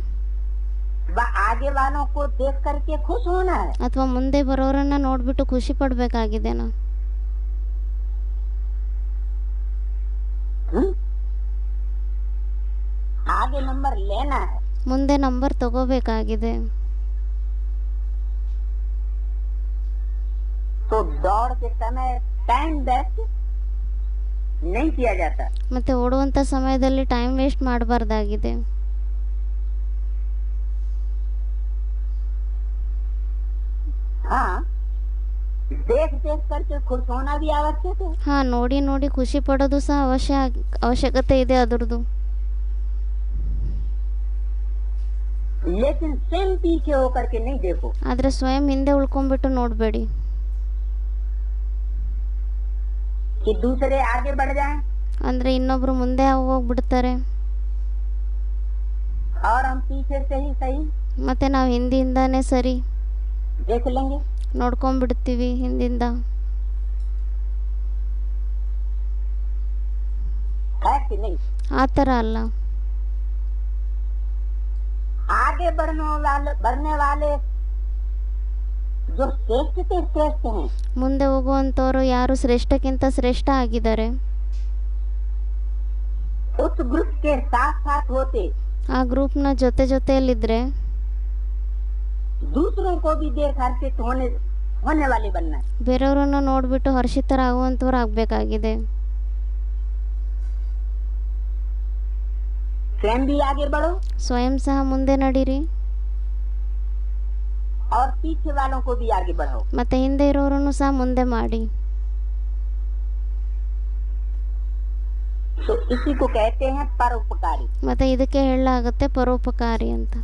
व आगे वालों को देख करके खुश होना है. ಅಥವಾ ಮುಂದೆ ಬರೋರನ್ನ ನೋಡ್ಬಿಟ್ಟು ಖುಷಿ ಪಡಬೇಕಾಗಿದೆನಾ? आगे नंबर लेना है. ಮುಂದೆ ನಂಬರ್ ತಗೋಬೇಕಾಗಿದೆ. तो दौड़ के समय टाइम वेस्ट नहीं किया जाता. ಮತ್ತೆ ಓಡುವಂಥ ಸಮಯದಲ್ಲಿ ಟೈಮ್ ವೇಸ್ಟ್ ಮಾಡಬಾರ್ದಾಗಿದೆ. हाँ, देख देख करके खुश होना भी आवश्यक है. ಹಾಂ, ನೋಡಿ ನೋಡಿ ಖುಷಿ ಪಡೋದು ಸಹ ಅವಶ್ಯಕತೆ ಇದೆ ಅದರದ್ದು. लेकिन स्वयं पीछे होकर के नहीं देखो. ಆದರೆ ಸ್ವಯಂ ಹಿಂದೆ ಉಳ್ಕೊಂಡ್ಬಿಟ್ಟು ನೋಡಬೇಡಿ. कि दूसरे आगे बढ़ जाएं ಅಂದರೆ ಇನ್ನೊಬ್ರು ಮುಂದೆ ಹೋಗ್ಬಿಡ್ತಾರೆ और हम पीछे से ही सही ಮತ್ತು ನಾವು ಹಿಂದಿಂದಾನೇ ಸರಿ देख लेंगे। ನೋಡ್ಕೊಂಡ್ಬಿಡ್ತೀವಿ ಹಿಂದಿಂದ. है कि नहीं? ಆ ಥರ ಅಲ್ಲ. आगे बढ़ने वाले जो श्रेष्ठ से श्रेष्ठ हैं, ಮುಂದೆ ಹೋಗುವಂಥವ್ರು ಯಾರು ಶ್ರೇಷ್ಠಕ್ಕಿಂತ ಶ್ರೇಷ್ಠ ಆಗಿದ್ದಾರೆ, उस ग्रुप के साथ साथ होते ಆ ಗ್ರೂಪ್ನ ಜೊತೆಯಲ್ಲಿದ್ದರೆ दूसरों को भी देख हर्षित होने वाले बनना है। ಬೇರೆಯವರನ್ನು ನೋಡಿಬಿಟ್ಟು ಹರ್ಷಿತರಾಗುವಂಥವ್ರು ಆಗಬೇಕಾಗಿದೆ. स्वयं भी आगे बढ़ो ಸ್ವಯಂ ಸಹ ಮುಂದೆ ನಡೀರಿ और पीछे वालों को भी आगे बढ़ाओ। ಮತ್ತು ಹಿಂದೆ ಇರೋರನ್ನು ಸಹ ಮುಂದೆ ಮಾಡಿ. तो इसी को कहते हैं परोपकारी। ಮತ್ತು ಇದಕ್ಕೆ ಹೇಳಲಾಗುತ್ತೆ ಪರೋಪಕಾರಿ ಅಂತ.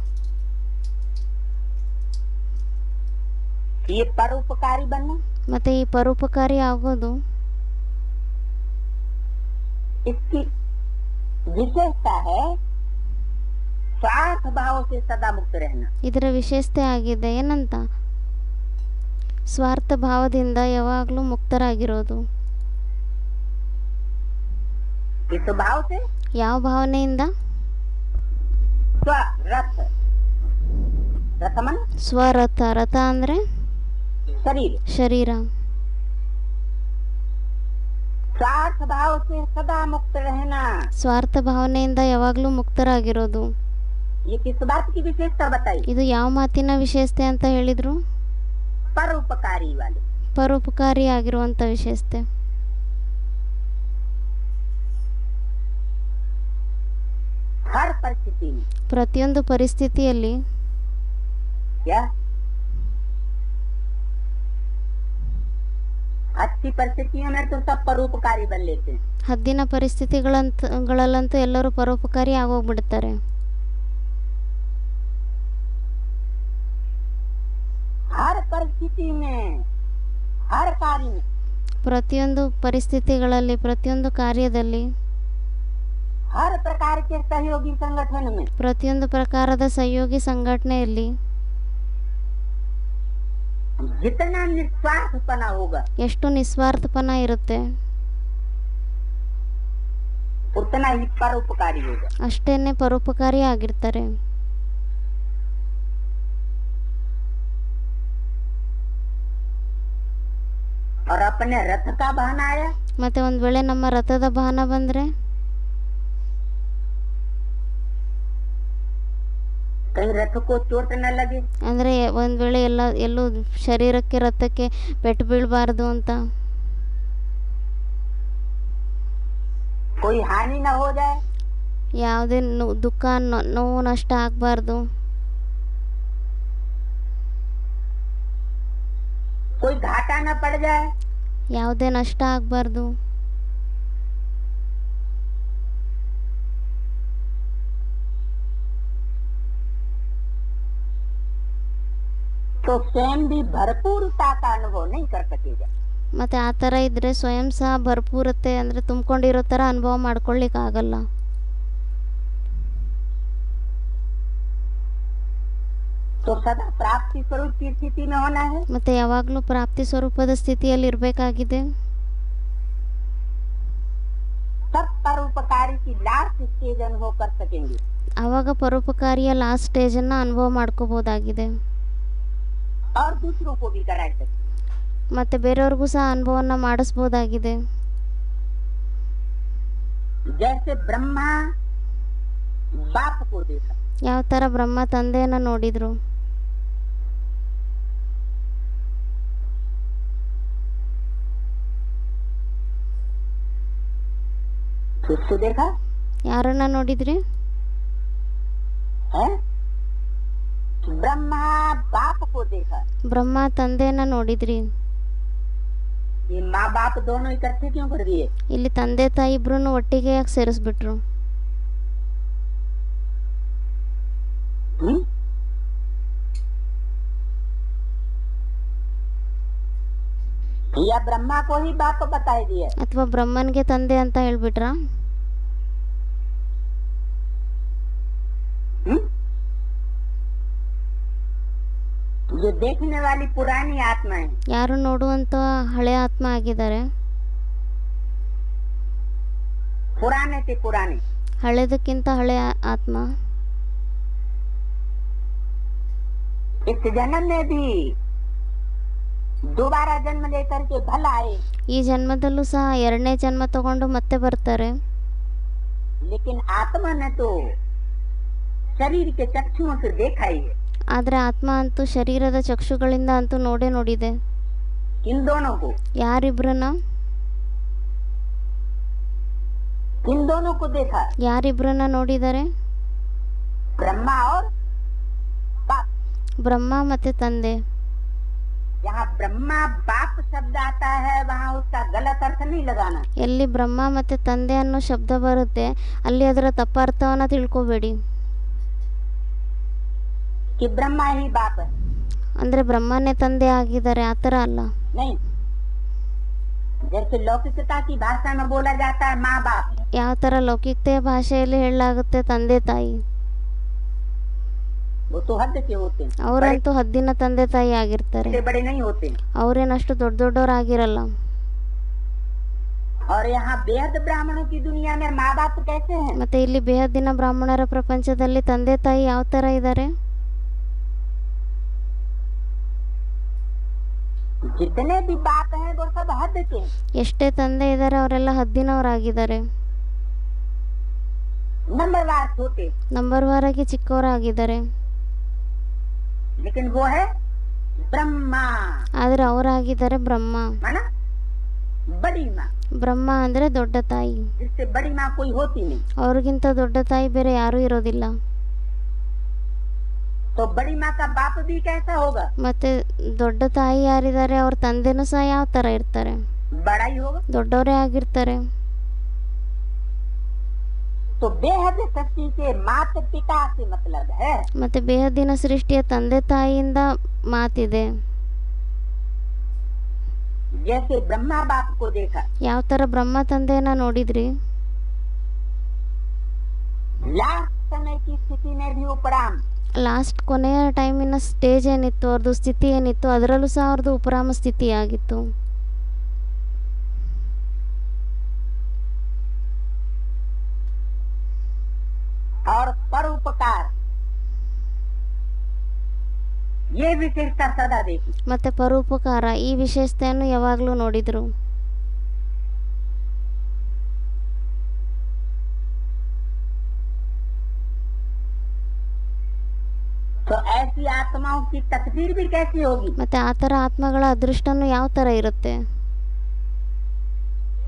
ये परोपकारी बनना, ಮತ್ತು ಈ ಪರೋಪಕಾರಿ ಆಗೋದು इसकी विशेषता है स्वार्थ भाव से सदा मुक्त रहना। ಇದರ ವಿಶೇಷತೆ ಆಗಿದೆ ಏನಂತ, ಸ್ವಾರ್ಥ ಭಾವದಿಂದ ಯಾವಾಗಲೂ ಮುಕ್ತರಾಗಿರೋದು. इस भाव से ಯಾವ ಭಾವನೆಯಿಂದ? स्वरथ, रथ मन ಸ್ವರಥ, ರಥ ಅಂದರೆ शरीर, ಶರೀರ. स्वार्थ भाव से सदा मुक्त रहना, ಸ್ವಾರ್ಥ ಭಾವನೆಯಿಂದ ಯಾವಾಗಲೂ ಮುಕ್ತರಾಗಿರೋದು. ये किस बात की विशेषता बताई? ಇದು ಯಾವ ಮಾತಿನ ವಿಶೇಷತೆ ಅಂತ ಹೇಳಿದ್ರು? परोपकारी वाले। ಪರೋಪಕಾರಿ ಆಗಿರುವಂಥ ವಿಶೇಷತೆ. हर परिस्थिति में ಪ್ರತಿಯೊಂದು ಪರಿಸ್ಥಿತಿಯಲ್ಲಿ क्या अच्छी परिस्थितियों में तो सब परोपकारी बन लेते हैं। ಹದ್ದಿನ ಪರಿಸ್ಥಿತಿಗಳಲ್ಲಂತೂ ಎಲ್ಲರೂ ಪರೋಪಕಾರಿ ಆಗೋಗ್ಬಿಡ್ತಾರೆ. हर परिस्थिति में हर कार्य में ಪ್ರತಿಯೊಂದು ಪರಿಸ್ಥಿತಿಗಳಲ್ಲಿ ಪ್ರತಿಯೊಂದು ಕಾರ್ಯದಲ್ಲಿ हर प्रकार के सहयोगी संगठन में ಪ್ರತಿಯೊಂದು ಪ್ರಕಾರದ ಸಹಯೋಗಿ ಸಂಘಟನೆಯಲ್ಲಿ जितना निस्वार्थपना होगा ಎಷ್ಟು ನಿಸ್ವಾರ್ಥಪನ ಇರುತ್ತೆ उतना ही परोपकारी होगा। ಅಷ್ಟೇನೆ ಪರೋಪಕಾರಿ ಆಗಿರ್ತಾರೆ. और अपने रथ का बहाना आया, ಮತ್ತೆ ಒಂದ್ ವೇಳೆ ನಮ್ಮ ರಥದ ವಾಹನ ಬಂದ್ರೆ कहीं रथ को चोट न लगे, ಅಂದ್ರೆ ಒಂದ್ ವೇಳೆ ಎಲ್ಲೂ ಶರೀರಕ್ಕೆ ರಥಕ್ಕೆ ಪೆಟ್ಟು ಬೀಳಬಾರದು ಅಂತ, कोई हानि न हो जाए, ಯಾವುದೇ ದುಃಖ ನೋವು ನಷ್ಟ ಆಗಬಾರ್ದು, कोई घाटा न पड़ जाए, ಯಾವುದೇ ನಷ್ಟ ಆಗಬಾರ್ದು. तो स्वयं भी भरपूरता का अनुभव नहीं कर सकेगा। ಮತ್ತೆ ಆ ಥರ ಇದ್ರೆ ಸ್ವಯಂ ಸಹ ಭರ್ಪೂರತೆ ಅಂದರೆ ತುಂಬಿಕೊಂಡಿರೋ ಥರ ಅನುಭವ ಮಾಡ್ಕೊಳ್ಳಿಕ್ಕೆ ಆಗಲ್ಲ. तो सदा प्राप्ति स्वरूप की स्थिति में होना है, ಮತ್ತೆ ಯಾವಾಗಲೂ ಪ್ರಾಪ್ತಿ ಸ್ವರೂಪದ ಸ್ಥಿತಿಯಲ್ಲಿ ಇರಬೇಕಾಗಿದೆ. सब परोपकारी की लास्ट स्टेज अनुभव कर सकेंगे। ಆವಾಗ ಪರೋಪಕಾರಿಯ ಲಾಸ್ಟ್ ಸ್ಟೇಜನ್ನು ಅನುಭವ ಮಾಡ್ಕೋಬೋದಾಗಿದೆ. और दूसरों को भी करा सकते, ಮತ್ತೆ ಬೇರೆಯವ್ರಿಗೂ ಸಹ ಅನುಭವನ ಮಾಡಿಸ್ಬೋದಾಗಿದೆ. जैसे ब्रह्मा बाप को देखा, ಯಾವ ಥರ ಬ್ರಹ್ಮ ತಂದೆಯನ್ನು ನೋಡಿದ್ರು, किसको देखा ಯಾರನ್ನ ನೋಡಿದ್ರಿ? है? ब्रह्मा बाप को देखा। ಬ್ರಹ್ಮ ತಂದೆಯನ್ನು ನೋಡಿದ್ರಿ. ये माँ बाप दोनों इकट्ठे क्यों कर दिए? ಇಲ್ಲಿ ತಂದೆ ತಾಯಿ ಇಬ್ರು ಒಟ್ಟಿಗೆ ಯಾಕೆ ಸೇರಿಸ್ಬಿಟ್ರು? या ब्रह्मा को ही बाप बताई दिया? ಅಥವಾ ಬ್ರಹ್ಮನ್ಗೆ ತಂದೆ ಅಂತ ಹೇಳ್ಬಿಟ್ರಾ? हम्म? जो देखने वाली पुरानी आत्मा है, ಯಾರು ನೋಡುವಂಥ ಹಳೆ ಆತ್ಮ ಆಗಿದ್ದಾರೆ, पुराने से पुराने, ಹಳೆದಕ್ಕಿಂತ ಹಳೆ ಆತ್ಮ इस जन्म में भी दोबारा जन्म लेकर के भल आए, ಈ ಜನ್ಮದಲ್ಲೂ ಸಹ ಎರಡನೇ ಜನ್ಮ ತಗೊಂಡು ಮತ್ತೆ ಬರ್ತಾರೆ. लेकिन आत्मा ने तो शरीर के चक्षुओं से देखा ही है। ಆದರೆ ಆತ್ಮ ಅಂತೂ ಶರೀರದ ಚಕ್ಷುಗಳಿಂದ ಅಂತೂ ನೋಡಿದೆ. किन दोनों को? ಯಾರಿಬ್ರನ್ನ? किन दोनों को देखा? ಯಾರಿಬ್ರನ್ನ ನೋಡಿದ್ದಾರೆ? ब्रह्मा और बाप। ಬ್ರಹ್ಮ ಮತ್ತೆ ತಂದೆ. जहाँ ब्रह्मा बाप शब्द आता है वहाँ उसका गलत अर्थ नहीं लगाना। ಎಲ್ಲಿ ಬ್ರಹ್ಮ ಮತ್ತೆ ತಂದೆ ಅನ್ನೋ ಶಬ್ದ ಬರುತ್ತೆ ಅಲ್ಲಿ ಅದರ ತಪ್ಪಾರ್ಥವನ್ನ ತಿಳ್ಕೊಬೇಡಿ. कि ब्रह्मा ही बाप है, ಅಂದ್ರೆ ಬ್ರಹ್ಮನೇ ತಂದೆ ಆಗಿದ್ದಾರೆ ಆ ಥರ ಅಲ್ಲ. नहीं। जैसे लौकिकता की भाषा में बोला जाता है माँ बाप, ಯಾವ ಥರ ಲೌಕಿಕತೆಯ ಭಾಷೆಯಲ್ಲಿ ಹೇಳಲಾಗುತ್ತೆ ತಂದೆ ತಾಯಿ, वो तो हद के होते हैं, ಅವರಂತೂ ಹದ್ದಿನ ತಂದೆ ತಾಯಿ ಆಗಿರ್ತಾರೆ. बड़े बड़े नहीं होते। ಅವರೇನಷ್ಟು ದೊಡ್ಡವರಾಗಿರಲ್ಲ. और यहाँ बेहद ब्राह्मणों की दुनिया में माँ बाप कैसे हैं? ಮತ್ತೆ ಇಲ್ಲಿ ಬೇಹದ್ದಿನ ಬ್ರಾಹ್ಮಣರ ಪ್ರಪಂಚದಲ್ಲಿ ತಂದೆ ತಾಯಿ ಯಾವ ಥರ ಇದ್ದಾರೆ? जितने भी बाप हैं वो सब हद के। ಎಷ್ಟೇ ತಂದೆ ಇದ್ದಾರೆ ಅವರೆಲ್ಲ ಹದ್ದಿನವರಾಗಿದ್ದಾರೆ. नंबरवार छोटे, ನಂಬರ್ ವಾರಾಗಿ ಚಿಕ್ಕವರಾಗಿದ್ದಾರೆ. लेकिन वो है ब्रह्मा, ಆದರೆ ಅವರಾಗಿದ್ದಾರೆ ಬ್ರಹ್ಮ. माना बड़ी माँ, ಬ್ರಹ್ಮ ಅಂದ್ರೆ ದೊಡ್ಡ ತಾಯಿ. जिससे बड़ी माँ कोई होती नहीं। ಅವ್ರಿಗಿಂತ ದೊಡ್ಡ ತಾಯಿ ಬೇರೆ ಯಾರೂ ಇರೋದಿಲ್ಲ. तो बड़ी माँ का बाप भी कैसा होगा? ಮತ್ತೆ ದೊಡ್ಡ ತಾಯಿ ಯಾರಿದ್ದಾರೆ ಅವ್ರ ತಂದೆನೂ ಸಹ ಯಾವ ತರ ಇರ್ತಾರೆ? बड़ा ही होगा। ದೊಡ್ಡವರೇ ಆಗಿರ್ತಾರೆ. तो बेहद सृष्टि के माता पिता से मतलब है। ಮತ್ತೆ ಬೇಹದ್ದಿನ ಸೃಷ್ಟಿಯ ತಂದೆ ತಾಯಿಯಿಂದ ಮಾತಿದೆ. जैसे ब्रह्मा बाप को देखा, ಯಾವ ತರ ಬ್ರಹ್ಮ ತಂದೆಯನ್ನ ನೋಡಿದ್ರಿ? लास्ट समय की स्थिति में भी उपराम, ಲಾಸ್ಟ್ ಕೊನೆಯ ಟೈಮಿನ ಸ್ಟೇಜ್ ಏನಿತ್ತು, ಅವ್ರದ್ದು ಸ್ಥಿತಿ ಏನಿತ್ತು, ಅದರಲ್ಲೂ ಸಹ ಅವ್ರದ್ದು ಉಪರಾಮ ಸ್ಥಿತಿ ಆಗಿತ್ತು. और परोपकार ये विशेषता सदा देखी। ಮತ್ತೆ ಪರೋಪಕಾರ ಈ ವಿಶೇಷತೆಯನ್ನು ಯಾವಾಗಲೂ ನೋಡಿದ್ರು. तो ऐसी आत्माओं की तकदीर भी कैसी होगी? ಮತ್ತೆ ಆ ಥರ ಆತ್ಮಗಳ ಅದೃಷ್ಟನು ಯಾವ ಥರ ಇರುತ್ತೆ?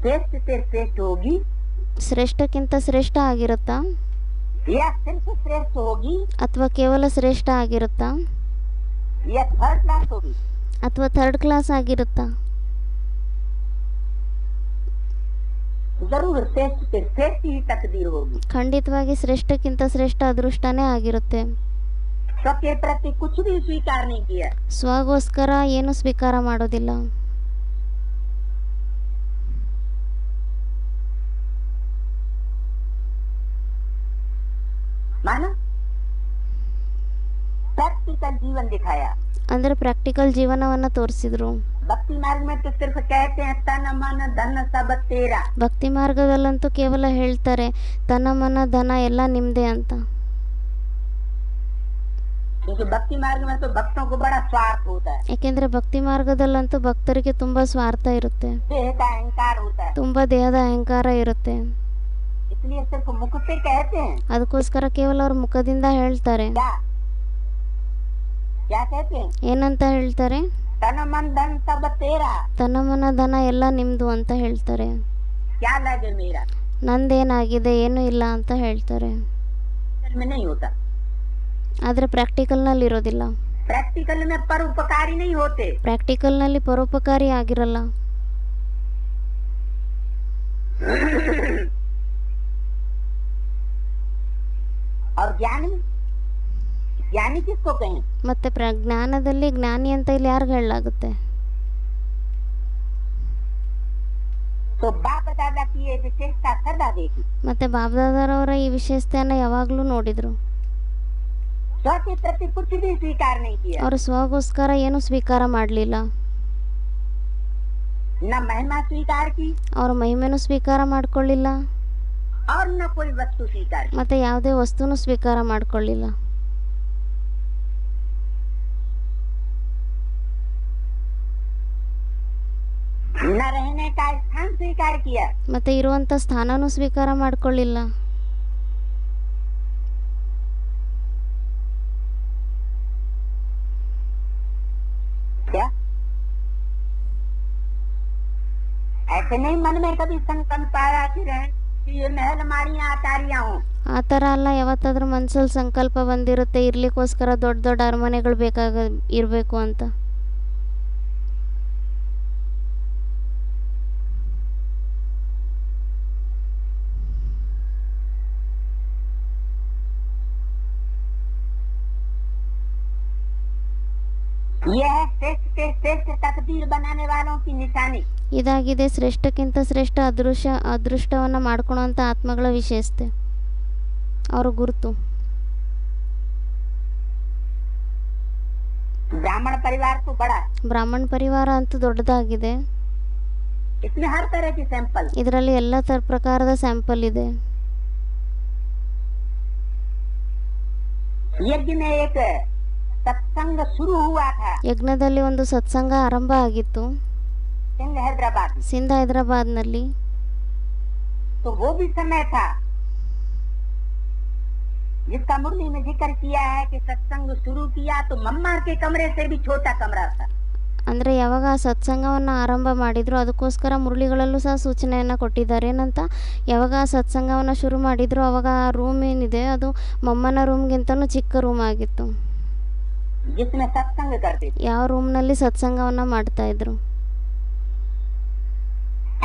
श्रेष्ठ से श्रेष्ठ होगी ಶ್ರೇಷ್ಠಕ್ಕಿಂತ ಶ್ರೇಷ್ಠ ಆಗಿರುತ್ತಾ? या सिर्फ श्रेष्ठ होगी ಅಥವಾ ಕೇವಲ ಶ್ರೇಷ್ಠ ಆಗಿರುತ್ತಾ? या थर्ड क्लास होगी? ಅಥವಾ ಥರ್ಡ್ ಕ್ಲಾಸ್ ಆಗಿರುತ್ತಾ? जरूर श्रेष्ठ से श्रेष्ठ ही तकदीर होगी। ಖಂಡಿತವಾಗಿ ಶ್ರೇಷ್ಠಕ್ಕಿಂತ ಶ್ರೇಷ್ಠ ಅದೃಷ್ಟನೇ ಆಗಿರುತ್ತೆ. स्व के प्रति कुछ भी स्वीकार नहीं किया, ಸ್ವಗೋಸ್ಕರ ಏನು ಸ್ವೀಕಾರ ಮಾಡೋದಿಲ್ಲ. माना प्रैक्टिकल जीवन दिखाया। ಅಂದ್ರೆ ಪ್ರಾಕ್ಟಿಕಲ್ ಜೀವನವನ್ನ ತೋರಿಸಿದ್ರು. भक्ति मार्ग में तो सिर्फ कहते हैं तन मन धन सब तेरा। ಭಕ್ತಿ ಮಾರ್ಗದಲ್ಲಂತೂ ಕೇವಲ ಹೇಳ್ತಾರೆ ತನ ಮನ ಧನ ಎಲ್ಲ ನಿಮ್ದೇ ಅಂತ. क्योंकि भक्ति मार्ग में तो भक्तों को बड़ा स्वार्थ होता है, ಯಾಕೆಂದ್ರೆ ಭಕ್ತಿ ಮಾರ್ಗದಲ್ಲಂತೂ ಭಕ್ತರಿಗೆ ತುಂಬಾ ಸ್ವಾರ್ಥ ಇರುತ್ತೆ, देह का अहंकार होता है। ತುಂಬಾ ದೇಹದ ಅಹಂಕಾರ ಇರುತ್ತೆ. इसलिए सिर्फ मुख से कहते हैं। ಅದಕ್ಕೋಸ್ಕರ ಕೇವಲ ಅವ್ರ ಮುಖದಿಂದ ಹೇಳ್ತಾರೆ. क्या क्या कहते हैं? ಏನಂತ ಹೇಳ್ತಾರೆ? तन मन धन सब तेरा। ತನ ಮನ ಧನ ಎಲ್ಲ ನಿಮ್ದು ಅಂತ ಹೇಳ್ತಾರೆ. क्या लगे मेरा? ನಂದೇನಾಗಿದೆ ಏನೂ ಇಲ್ಲ ಅಂತ ಹೇಳ್ತಾರೆ. में नहीं होता, ಆದ್ರೆ ಪ್ರಾಕ್ಟಿಕಲ್ನಲ್ಲಿ ಇರೋದಿಲ್ಲ. प्रैक्टिकल में परोपकारी नहीं होते। ಪ್ರಾಕ್ಟಿಕಲ್ನಲ್ಲಿ ಪರೋಪಕಾರಿ ಆಗಿರಲ್ಲ. और ज्ञानी ज्ञानी किसको कहें? ಮತ್ತೆ ಜ್ಞಾನದಲ್ಲಿ ಜ್ಞಾನಿ ಅಂತ ಇಲ್ಲಿ ಯಾರಿಗೆ ಹೇಳಲಾಗುತ್ತೆ? तो बाप दादा की ये विशेषता सदा देखी। ಮತ್ತೆ ಬಾಬ್ದಾದಾರವರ ಈ ವಿಶೇಷತೆಯನ್ನ ಯಾವಾಗಲೂ ನೋಡಿದ್ರು. स्व के प्रति कुछ भी स्वीकार नहीं किया, ಅವರು ಸ್ವಗೋಸ್ಕರ ಏನು ಸ್ವೀಕಾರ ಮಾಡಲಿಲ್ಲ, न महिमा स्वीकार की ಅವರ ಮಹಿಮೆನೂ ಸ್ವೀಕಾರ ಮಾಡ್ಕೊಳ್ಳಿಲ್ಲ, और न कोई वस्तु स्वीकार की। ಮತ್ತು ಯಾವುದೇ ವಸ್ತುನೂ ಸ್ವೀಕಾರ ಮಾಡ್ಕೊಳ್ಳಿಲ್ಲ. न रहने का स्थान स्वीकार किया, ಮತ್ತು ಇರುವಂಥ ಸ್ಥಾನನೂ ಸ್ವೀಕಾರ ಮಾಡ್ಕೊಳ್ಳಿಲ್ಲ. क्या ऐसे नहीं मन में कभी संकल्प आया कि ये महल मारियां अटारियां हो, ಆ ಥರ ಅಲ್ಲ, ಯಾವತ್ತಾದ್ರೂ ಮನಸ್ಸಲ್ಲಿ ಸಂಕಲ್ಪ ಬಂದಿರುತ್ತೆ ಇರ್ಲಿಕ್ಕೋಸ್ಕರ ದೊಡ್ಡ ದೊಡ್ಡ ಅರಮನೆಗಳು ಇರಬೇಕು ಅಂತ. यह है श्रेष्ठ से श्रेष्ठ तकदीर बनाने वालों की निशानी। ಇದಾಗಿದೆ ಶ್ರೇಷ್ಠಕ್ಕಿಂತ ಶ್ರೇಷ್ಠ ಅದೃಷ್ಟವನ್ನು ಮಾಡ್ಕೊಳೋಂಥ ಆತ್ಮಗಳ ವಿಶೇಷತೆ, ಅವರ ಗುರುತು. ब्राह्मण परिवार तो बड़ा, ಬ್ರಾಹ್ಮಣ ಪರಿವಾರ ಅಂತೂ ದೊಡ್ಡದಾಗಿದೆ. इसमें हर तरह की सैंपल, ಇದರಲ್ಲಿ ಎಲ್ಲ ಪ್ರಕಾರದ ಸ್ಯಾಂಪಲ್ ಇದೆ. यज्ञ में एक सत्संग शुरू हुआ था, ಯಜ್ಞದಲ್ಲಿ ಒಂದು ಸತ್ಸಂಗ ಆರಂಭ ಆಗಿತ್ತು सिंध हैदराबाद में। ಸಿಂಧ್ ಹೈದರಾಬಾದ್ನಲ್ಲಿ. तो वो भी समय था जिसका मुरली में जिक्र किया है कि सत्संग शुरू किया तो मम्मा के कमरे से भी छोटा कमरा था। ಅಂದರೆ ಯಾವಾಗ ಆ ಸತ್ಸಂಗವನ್ನು ಆರಂಭ ಮಾಡಿದ್ರು ಅದಕ್ಕೋಸ್ಕರ ಮುರಳಿಗಳಲ್ಲೂ ಸಹ ಸೂಚನೆಯನ್ನು ಕೊಟ್ಟಿದ್ದಾರೆ. ಏನಂತ, ಯಾವಾಗ ಆ ಸತ್ಸಂಗವನ್ನು ಶುರು ಮಾಡಿದ್ರು ಅವಾಗ ಆ ರೂಮ್ ಏನಿದೆ ಅದು ಮಮ್ಮನ ರೂಮ್ಗಿಂತನೂ ಚಿಕ್ಕ ರೂಮ್ ಆಗಿತ್ತು. जिसमें सत्संग करते थे, ಯಾವ ರೂಮ್ನಲ್ಲಿ ಸತ್ಸಂಗವನ್ನು ಮಾಡ್ತಾ ಇದ್ರು.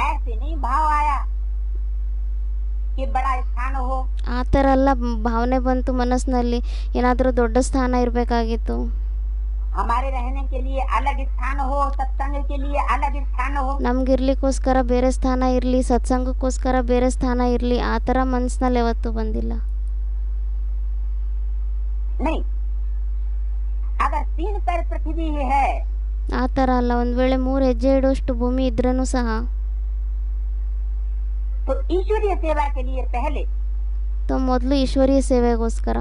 ऐसे नहीं भाव आया कि बड़ा स्थान हो, ಆ ಥರ ಎಲ್ಲ ಭಾವನೆ ಬಂತು ಮನಸ್ಸಿನಲ್ಲಿ, ಏನಾದರೂ ದೊಡ್ಡ ಸ್ಥಾನ ಇರಬೇಕಾಗಿತ್ತು, हमारे रहने के लिए अलग स्थान हो, सत्संग के लिए अलग स्थान हो। ನಮ್ಗಿರ್ಲಿಕ್ಕೋಸ್ಕರ ಬೇರೆ ಸ್ಥಾನ ಇರಲಿ, ಸತ್ಸಂಗಕ್ಕೋಸ್ಕರ ಬೇರೆ ಸ್ಥಾನ ಇರಲಿ, ಆ ಥರ ಮನಸ್ಸಿನಲ್ಲಿ ಯಾವತ್ತೂ ಬಂದಿಲ್ಲ. नहीं, अगर 3 पैर पृथ्वी है ಆ ಥರ ಅಲ್ಲ, ಒಂದು ವೇಳೆ 3 ಹೆಜ್ಜೆ ಇಡುವಷ್ಟು ಭೂಮಿ ಇದ್ರೂ ಸಹ तो ईश्वरीय सेवा के लिए पहले ಮೊದಲು ಈಶ್ವರೀಯ ಸೇವೆಗೋಸ್ಕರ,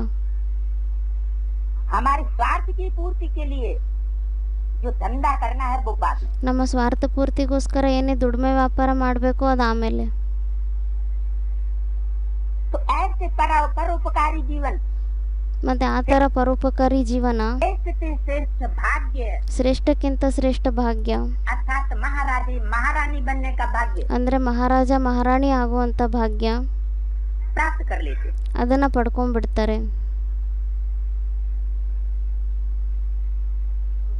हमारे स्वार्थ की पूर्ति के लिए जो धंधा करना है वो बात है। ನಮ್ಮ ಸ್ವಾರ್ಥ ಪೂರ್ತಿಗೋಸ್ಕರ ಏನೇ ದುಡಿಮೆ ವ್ಯಾಪಾರ ಮಾಡಬೇಕು ಅದು ಆಮೇಲೆ. तो ऐसे परोपकारी जीवन, ಮತ್ತು ಆ ಥರ ಪರೋಪಕಾರಿ ಜೀವನ श्रेष्ठ से श्रेष्ठ भाग्य, ಶ್ರೇಷ್ಠಕ್ಕಿಂತ ಶ್ರೇಷ್ಠ ಭಾಗ್ಯ, अर्थात महाराजी महारानी बनने का भाग्य ಅಂದರೆ ಮಹಾರಾಜ ಮಹಾರಾಣಿ ಆಗುವಂಥ ಭಾಗ್ಯ प्राप्त कर लेते। ಅದನ್ನು ಪಡ್ಕೊಂಡ್ಬಿಡ್ತಾರೆ.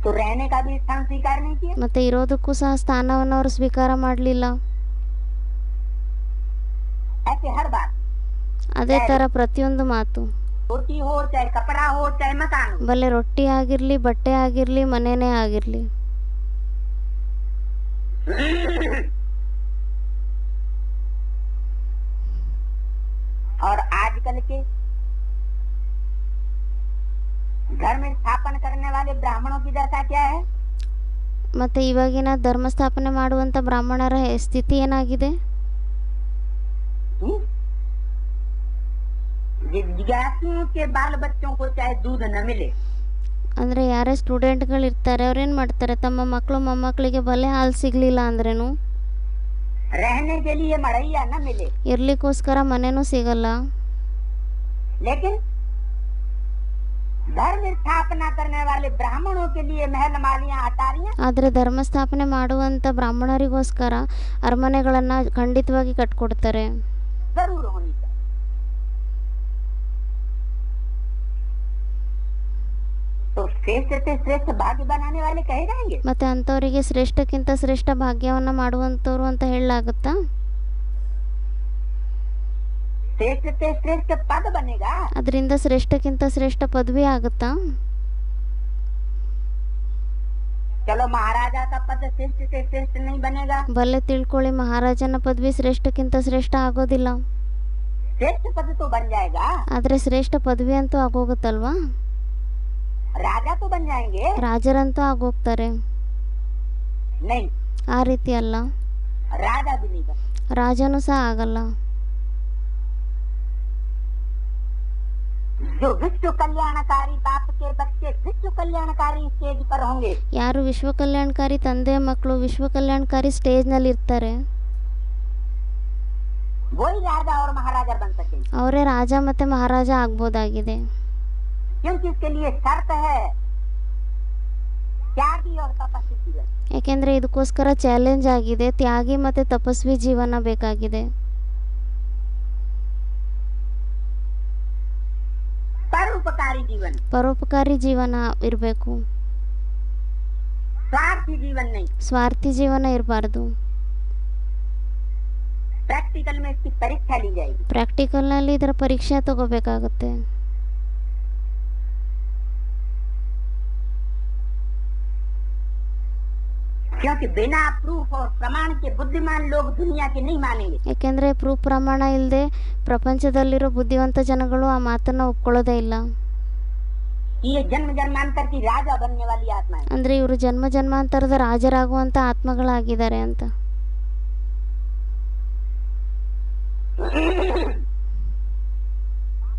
तो रहने का भी स्थान स्वीकार नहीं किया, ಮತ್ತು ಇರೋದಕ್ಕೂ ಸಹ ಸ್ಥಾನವನ್ನು ಅವರು ಸ್ವೀಕಾರ ಮಾಡಲಿಲ್ಲ. ऐसे हर बात, ಅದೇ ಥರ ಪ್ರತಿಯೊಂದು ಮಾತು, रोटी हो चाहे कपड़ा हो चाहे मकान हो, ಬಲೆ ರೊಟ್ಟಿ ಆಗಿರಲಿ, ಬಟ್ಟೆ ಆಗಿರಲಿ, ಮನೆನೇ ಆಗಿರಲಿ. और आजकल के घर में स्थापन करने वाले ब्राह्मणों की दशा क्या है? ಮತ್ತು ಇವಾಗಿನ ಧರ್ಮ ಸ್ಥಾಪನೆ ಮಾಡುವಂಥ ಬ್ರಾಹ್ಮಣರ ಸ್ಥಿತಿ ಏನಾಗಿದೆ? जिज्ञासुओं के बाल बच्चों को चाहे दूध न मिले, ಅಂದರೆ ಯಾರೇ ಸ್ಟೂಡೆಂಟ್ಗಳು ಇರ್ತಾರೆ ಅವ್ರೇನು ಮಾಡ್ತಾರೆ, ತಮ್ಮ ಮಕ್ಕಳು ಮೊಮ್ಮಕ್ಕಳಿಗೆ ಬಲೆ ಹಾಲು ಸಿಗಲಿಲ್ಲ ಅಂದ್ರೇನು, रहने के लिए मड़ैया न मिले, ಇರ್ಲಿಕ್ಕೋಸ್ಕರ ಮನೆನೂ ಸಿಗಲ್ಲ, लेकिन धर्म स्थापना करने वाले ब्राह्मणों के लिए महल मालियां अटारियां ಆದರೆ ಧರ್ಮ ಸ್ಥಾಪನೆ ಮಾಡುವಂಥ ಬ್ರಾಹ್ಮಣರಿಗೋಸ್ಕರ ಅರಮನೆಗಳನ್ನು ಖಂಡಿತವಾಗಿ ಕಟ್ಕೊಡ್ತಾರೆ. जरूर होनी चाहिए। तो श्रेष्ठ से श्रेष्ठ भाग्य बनाने वाले कहे जाएंगे। ಮತ್ತು ಅಂಥವರಿಗೆ ಶ್ರೇಷ್ಠಕ್ಕಿಂತ ಶ್ರೇಷ್ಠ ಭಾಗ್ಯವನ್ನು ಮಾಡುವಂಥವ್ರು ಅಂತ ಹೇಳಲಾಗುತ್ತಾ? श्रेष्ठ से श्रेष्ठ पद बनेगा, ಅದರಿಂದ ಶ್ರೇಷ್ಠಕ್ಕಿಂತ ಶ್ರೇಷ್ಠ ಪದವಿ ಆಗುತ್ತಾ? चलो महाराजा का पद श्रेष्ठ से श्रेष्ठ नहीं बनेगा, ಬಲ್ಲೆ ತಿಳ್ಕೊಳ್ಳಿ, ಮಹಾರಾಜನ ಪದವಿ ಶ್ರೇಷ್ಠಕ್ಕಿಂತ ಶ್ರೇಷ್ಠ ಆಗೋದಿಲ್ಲ. श्रेष्ठ पद तो बन जाएगा, ಆದರೆ ಶ್ರೇಷ್ಠ ಪದವಿ ಅಂತೂ ಆಗೋಗುತ್ತಲ್ವಾ? राजा तो बन जाएंगे, ರಾಜರಂತೂ ಆಗೋಗ್ತಾರೆ. नहीं ಆ ರೀತಿ ಅಲ್ಲ, राजा भी नहीं बन. ರಾಜನೂ ಸಹ ಆಗಲ್ಲ. जो विश्व कल्याणकारी बाप के बच्चे विश्व कल्याणकारी स्टेज पर होंगे, ಯಾರು ವಿಶ್ವ ಕಲ್ಯಾಣಕಾರಿ ತಂದೆ ಮಕ್ಕಳು ವಿಶ್ವ ಕಲ್ಯಾಣಕಾರಿ ಸ್ಟೇಜ್ನಲ್ಲಿ ಇರ್ತಾರೆ, वही राजा और महाराजा बन सकेंगे. ಅವರೇ ರಾಜ ಮತ್ತು ಮಹಾರಾಜ ಆಗ್ಬೋದಾಗಿದೆ. क्योंकि इसके लिए शर्त है त्यागी और तपस्वी जीवन. ಯಾಕೆಂದರೆ ಇದಕ್ಕೋಸ್ಕರ ಚಾಲೆಂಜ್ ಆಗಿದೆ, ತ್ಯಾಗಿ ಮತ್ತು ತಪಸ್ವಿ ಜೀವನ ಬೇಕಾಗಿದೆ. परोपकारी जीवन, ಪರೋಪಕಾರಿ ಜೀವನ ಇರಬೇಕು, स्वार्थी जीवन नहीं. ಸ್ವಾರ್ಥಿ ಜೀವನ ಇರಬಾರ್ದು. प्रैक्टिकल में इसकी परीक्षा ली जाएगी. ಪ್ರಾಕ್ಟಿಕಲ್ನಲ್ಲಿ ಇದರ ಪರೀಕ್ಷೆ ತಗೋಬೇಕಾಗುತ್ತೆ. क्योंकि बिना प्रूफ और प्रमाण के बुद्धिमान लोग दुनिया के नहीं मानेंगे. ಯಾಕೆಂದರೆ ಪ್ರೂಫ್ ಪ್ರಮಾಣ ಇಲ್ಲದೆ ಪ್ರಪಂಚದಲ್ಲಿರೋ ಬುದ್ಧಿವಂತ ಜನಗಳು ಆ ಮಾತನ್ನು ಒಪ್ಕೊಳ್ಳೋದೇ ಇಲ್ಲ. ये जन्म जन्मांतर की राजा बनने वाली आत्मा है. ಅಂದರೆ ಇವರು ಜನ್ಮ ಜನ್ಮಾಂತರದ ರಾಜರಾಗುವಂಥ ಆತ್ಮಗಳಾಗಿದ್ದಾರೆ ಅಂತ.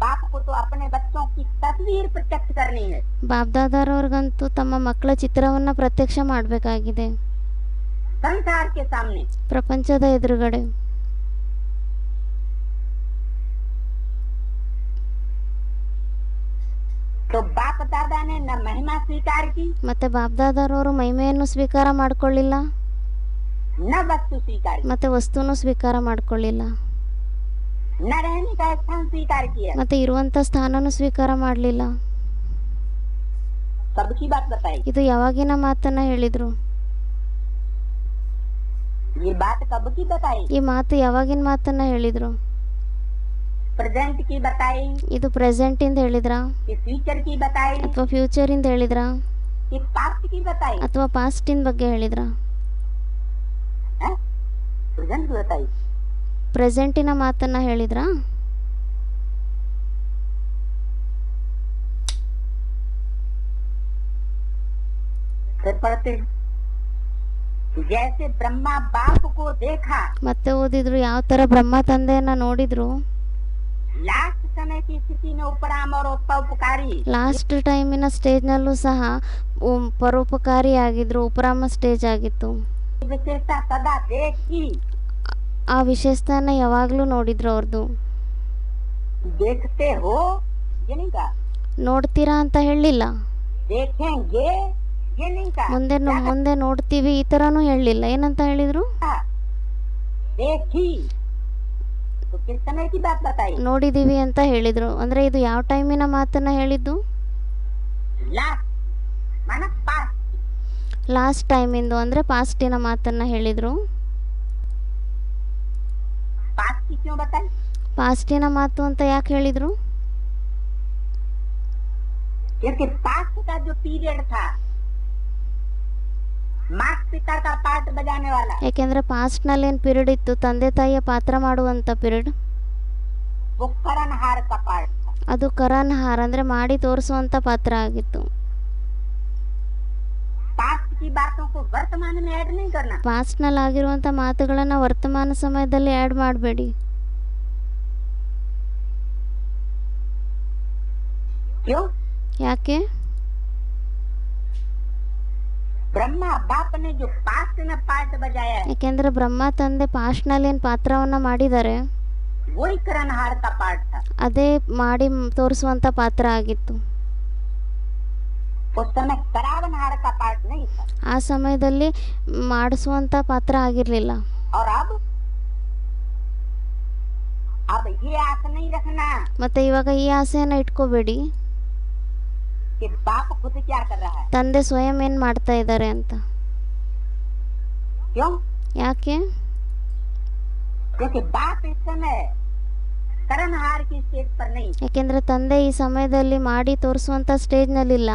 बाप को तो अपने बच्चों की तस्वीर प्रत्यक्ष करनी है. ಬಾಬ್ದಾದಾರವ್ರಿಗಂತೂ ತಮ್ಮ ಮಕ್ಕಳ ಚಿತ್ರವನ್ನು ಪ್ರತ್ಯಕ್ಷ ಮಾಡಬೇಕಾಗಿದೆ, संसार के सामने. ಪ್ರಪಂಚದ ಎದುರುಗಡೆ. तो बाप दादा ने न महिमा स्वीकार की, ಮತ್ತು ಬಾಬ್ದಾದಾರವರು ಮಹಿಮೆಯನ್ನು ಸ್ವೀಕಾರ ಮಾಡಿಕೊಳ್ಳಿಲ್ಲ, न वस्तु स्वीकार की, ಮತ್ತು ವಸ್ತುನೂ ಸ್ವೀಕಾರ ಮಾಡಿಕೊಳ್ಳಿಲ್ಲ, न रहने का स्थान स्वीकार किया. ಮತ್ತು ಇರುವಂಥ ಸ್ಥಾನನೂ ಸ್ವೀಕಾರ ಮಾಡಲಿಲ್ಲ. कब की बात बताई? ಇದು ಯಾವಾಗಿನ ಮಾತನ್ನು ಹೇಳಿದರು? ये बात कब की बताई? ಈ ಮಾತು ಯಾವಾಗಿನ ಮಾತನ್ನು ಹೇಳಿದರು? प्रेजेंट की बताई ಇದು ಪ್ರೆಸೆಂಟಿಂದ ಹೇಳಿದ್ರಾ, कि फ्यूचर की बताई ಅಥವಾ ಫ್ಯೂಚರಿಂದ ಹೇಳಿದ್ರಾ, कि पास्ट की बताई? ಅಥವಾ ಪಾಸ್ಟಿನ ಬಗ್ಗೆ ಹೇಳಿದ್ರಾ? प्रेजेंट की बताई. ಪ್ರೆಸೆಂಟಿನ ಮಾತನ್ನು ಹೇಳಿದ್ರಾ? फिर पढ़ते हैं, जैसे ब्रह्मा बाप को देखा, ಮತ್ತೆ ಓದಿದ್ರು ಯಾವ ಥರ ಬ್ರಹ್ಮ ತಂದೆಯನ್ನ ನೋಡಿದ್ರು. लास्ट समय की स्थिति में उपराम और उपकारी, ಲಾಸ್ಟ್ ಟೈಮಿನ ಸ್ಟೇಜ್ನಲ್ಲೂ ಸಹ ಪರೋಪಕಾರಿಯಾಗಿದ್ರು, ಉಪರಾಮ ಸ್ಟೇಜ್ ಆಗಿತ್ತು. विशेषता सदा देखी. ಆ ವಿಶೇಷತೆಯನ್ನು ಯಾವಾಗಲೂ ನೋಡಿದ್ರು ಅವ್ರದ್ದು. देखते हो ये नहीं कहा, ನೋಡ್ತೀರಾ ಅಂತ ಹೇಳಲಿಲ್ಲ, देखेंगे ये नहीं कहा, ಮುಂದೆ ನೋಡ್ತೀವಿ ಈ ಥರನೂ ಹೇಳಲಿಲ್ಲ. ಏನಂತ ಹೇಳಿದ್ರು? देखी. तो किस समय की बात बताई? ನೋಡಿದೀವಿ ಅಂತ ಹೇಳಿದ್ರು. ಅಂದರೆ ಇದು ಯಾವ ಟೈಮಿನ ಮಾತನ್ನು ಹೇಳಿದ್ದು? लास्ट माना पास्ट. ಲಾಸ್ಟ್ ಟೈಮಿಂದು ಅಂದರೆ ಪಾಸ್ಟಿನ ಮಾತನ್ನು ಹೇಳಿದರು. पास्ट की क्यों बताई? ಪಾಸ್ಟಿನ ಮಾತು ಅಂತ ಯಾಕೆ ಹೇಳಿದರು? क्योंकि पास्ट का जो पीरियड था, माता पिता का पार्ट बजाने वाला, ಯಾಕೆಂದರೆ ಪಾಸ್ಟ್ನಲ್ಲಿ ಏನು ಪೀರಿಯಡ್ ಇತ್ತು, ತಂದೆ ತಾಯಿಯ ಪಾತ್ರ ಮಾಡುವಂಥ ಪೀರಿಯಡ್, वो करणहार का पार्ट था. ಅದು ಕರನ್ಹಾರ್ ಅಂದರೆ ಮಾಡಿ ತೋರಿಸುವಂಥ ಪಾತ್ರ ಆಗಿತ್ತು. पास्ट की बातों को वर्तमान में ऐड नहीं करना. ಪಾಸ್ಟ್ನಲ್ಲಿ ಆಗಿರುವಂಥ ಮಾತುಗಳನ್ನು ವರ್ತಮಾನ ಸಮಯದಲ್ಲಿ ಆ್ಯಡ್ ಮಾಡಬೇಡಿ. क्यों? ಯಾಕೆ? ब्रह्मा बाप ने जो पास्ट में पार्ट बजाया है, ಯಾಕೆಂದರೆ ಬ್ರಹ್ಮ ತಂದೆ ಪಾಸ್ಟ್ನಲ್ಲಿ ಏನು ಪಾತ್ರವನ್ನು ಮಾಡಿದ್ದಾರೆ, वही करणहार का पार्ट था. ಅದೇ ಮಾಡಿ ತೋರಿಸುವಂಥ ಪಾತ್ರ ಆಗಿತ್ತು. उस समय करावनहार का पार्ट नहीं था. ಆ ಸಮಯದಲ್ಲಿ ಮಾಡಿಸುವಂಥ ಪಾತ್ರ ಆಗಿರಲಿಲ್ಲ. और अब ये आस नहीं रखना ಮತ್ತು ಇವಾಗ ಈ ಆಸೆಯನ್ನು ಇಟ್ಕೋಬೇಡಿ, कि बाप खुद क्या कर रहा है. ತಂದೆ ಸ್ವಯಂ ಏನು ಮಾಡ್ತಾ ಇದ್ದಾರೆ ಅಂತ. क्यों? ಯಾಕೆ? क्योंकि बाप इस समय करणहार की स्टेज पर नहीं. ಯಾಕೆಂದರೆ ತಂದೆ ಈ ಸಮಯದಲ್ಲಿ ಮಾಡಿ ತೋರಿಸುವಂಥ ಸ್ಟೇಜ್ನಲ್ಲಿಲ್ಲ.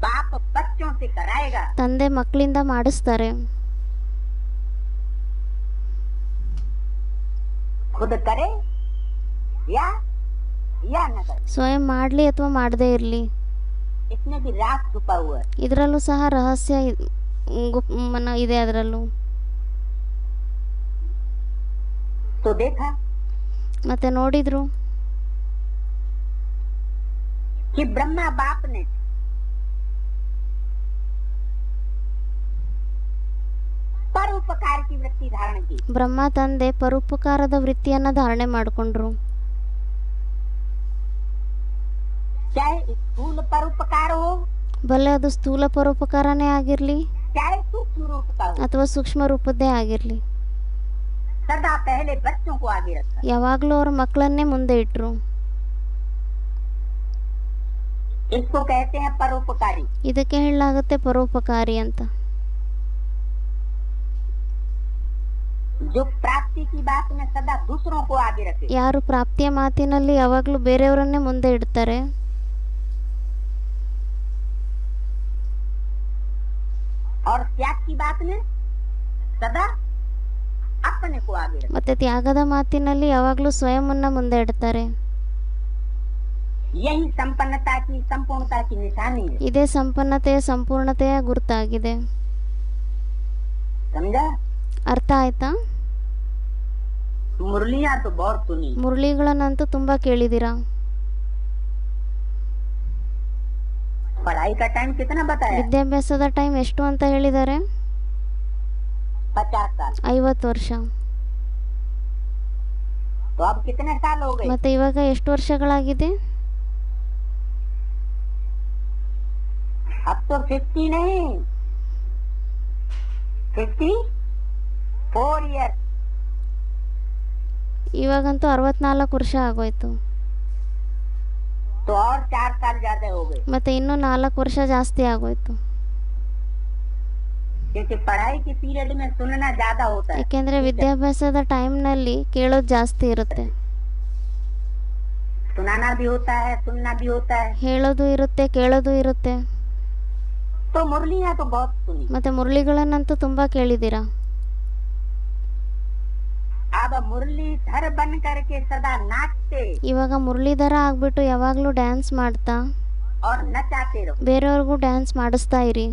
बाप बच्चों से कराएगा. ತಂದೆ ಮಕ್ಕಳಿಂದ ಮಾಡಿಸ್ತಾರೆ. खुद करे या या न करे, ಸ್ವಯಂ ಮಾಡಲಿ ಅಥವಾ ಮಾಡದೇ ಇರಲಿ, इसमें भी राज छुपा हुआ है। ಇದರಲ್ಲೂ ಸಹ ರಹಸ್ಯ ಇದೆ ಅದರಲ್ಲೂ. तो देखा ಮತ್ತೆ ನೋಡಿದ್ರು कि ब्रह्मा बाप ने परोपकार की वृत्ति धारण की। ಬ್ರಹ್ಮ ತಂದೆ ಪರೋಪಕಾರದ ವೃತ್ತಿಯನ್ನು ಧಾರಣೆ ಮಾಡಿಕೊಂಡ್ರು. चाहे स्थूल परोपकार हो, ಭಲೆ ಅದು ಸ್ಥೂಲ ಪರೋಪಕಾರನೇ ಆಗಿರಲಿ चाहे सूक्ष्म रूप का हो, ಅಥವಾ ಸೂಕ್ಷ್ಮ ರೂಪದ್ದೇ ಆಗಿರಲಿ, सदा पहले बच्चों को आगे रखा। ಯಾವಾಗಲೂ ಅವ್ರ ಮಕ್ಕಳನ್ನೇ ಮುಂದೆ ಇಟ್ಟರು. इसको कहते हैं परोपकारी। ಇದಕ್ಕೆ ಹೇಳಲಾಗುತ್ತೆ ಪರೋಪಕಾರಿ ಅಂತ. जो प्राप्ति की बात में सदा दूसरों को आगे रखे, ಯಾರು ಪ್ರಾಪ್ತಿಯ ಮಾತಿನಲ್ಲಿ ಯಾವಾಗಲೂ ಬೇರೆಯವರನ್ನೇ ಮುಂದೆ ಇಡ್ತಾರೆ, और त्याग की बात में सदा अपने को आगे रखे। ಮತ್ತೆ ತ್ಯಾಗದ ಮಾತಿನಲ್ಲಿ ಯಾವಾಗಲೂ ಸ್ವಯಂವನ್ನ ಮುಂದೆ ಇಡ್ತಾರೆ. यही संपन्नता की संपूर्णता की निशानी है। ಇದೇ ಸಂಪನ್ನತೆಯ ಸಂಪೂರ್ಣತೆಯ ಗುರುತಾಗಿದೆ. समझा? ಅರ್ಥ ಆಯ್ತಾ? मुरलियां तो बहुत सुनी, ಮುರಳಿಗಳನ್ನಂತೂ ತುಂಬಾ ಕೇಳಿದ್ದೀರಾ. पढ़ाई का टाइम कितना बताया? ವಿದ್ಯಾಭ್ಯಾಸದ ಟೈಮ್ ಎಷ್ಟು ಅಂತ ಹೇಳಿದ್ದಾರೆ? 50 साल। 50 ವರ್ಷ. तो अब कितने साल हो गए? ಮತ್ತೆ ಇವಾಗ ಎಷ್ಟು ವರ್ಷಗಳಾಗಿದೆ? अब तो 50 नहीं, 54 ईयर। ಇವಾಗಂತೂ 64 ವರ್ಷ ಆಗೋಯ್ತು. तो और 4 साल ज्यादा हो गए, ಮತ್ತೆ ಇನ್ನೂ 4 ವರ್ಷ ಜಾಸ್ತಿ ಆಗೋಯ್ತು. क्योंकि पढ़ाई के पीरियड में सुनना ज्यादा होता है। ಯಾಕೆಂದ್ರೆ ವಿದ್ಯಾಭ್ಯಾಸದ ಟೈಮ್ನಲ್ಲಿ ಕೇಳೋದು ಜಾಸ್ತಿ ಇರುತ್ತೆ, सुनाना भी होता है, सुनना भी होता है। ಹೇಳೋದು ಇರುತ್ತೆ, ಕೇಳೋದು ಇರುತ್ತೆ. तो मुरलियां तो बहुत सुनी। ಮತ್ತೆ ಮುರಳಿಗಳನ್ನಂತೂ ತುಂಬಾ ಕೇಳಿದ್ದೀರಾ. अब मुरलीधर बन करके सदा नाचते ಇವಾಗ ಮುರಳೀಧರ ಆಗ್ಬಿಟ್ಟು ಯಾವಾಗಲೂ ಡ್ಯಾನ್ಸ್ ಮಾಡ್ತಾ और नचाते रहो। ಬೇರೆಯವ್ರಿಗೂ ಡ್ಯಾನ್ಸ್ ಮಾಡಿಸ್ತಾ ಇರಿ.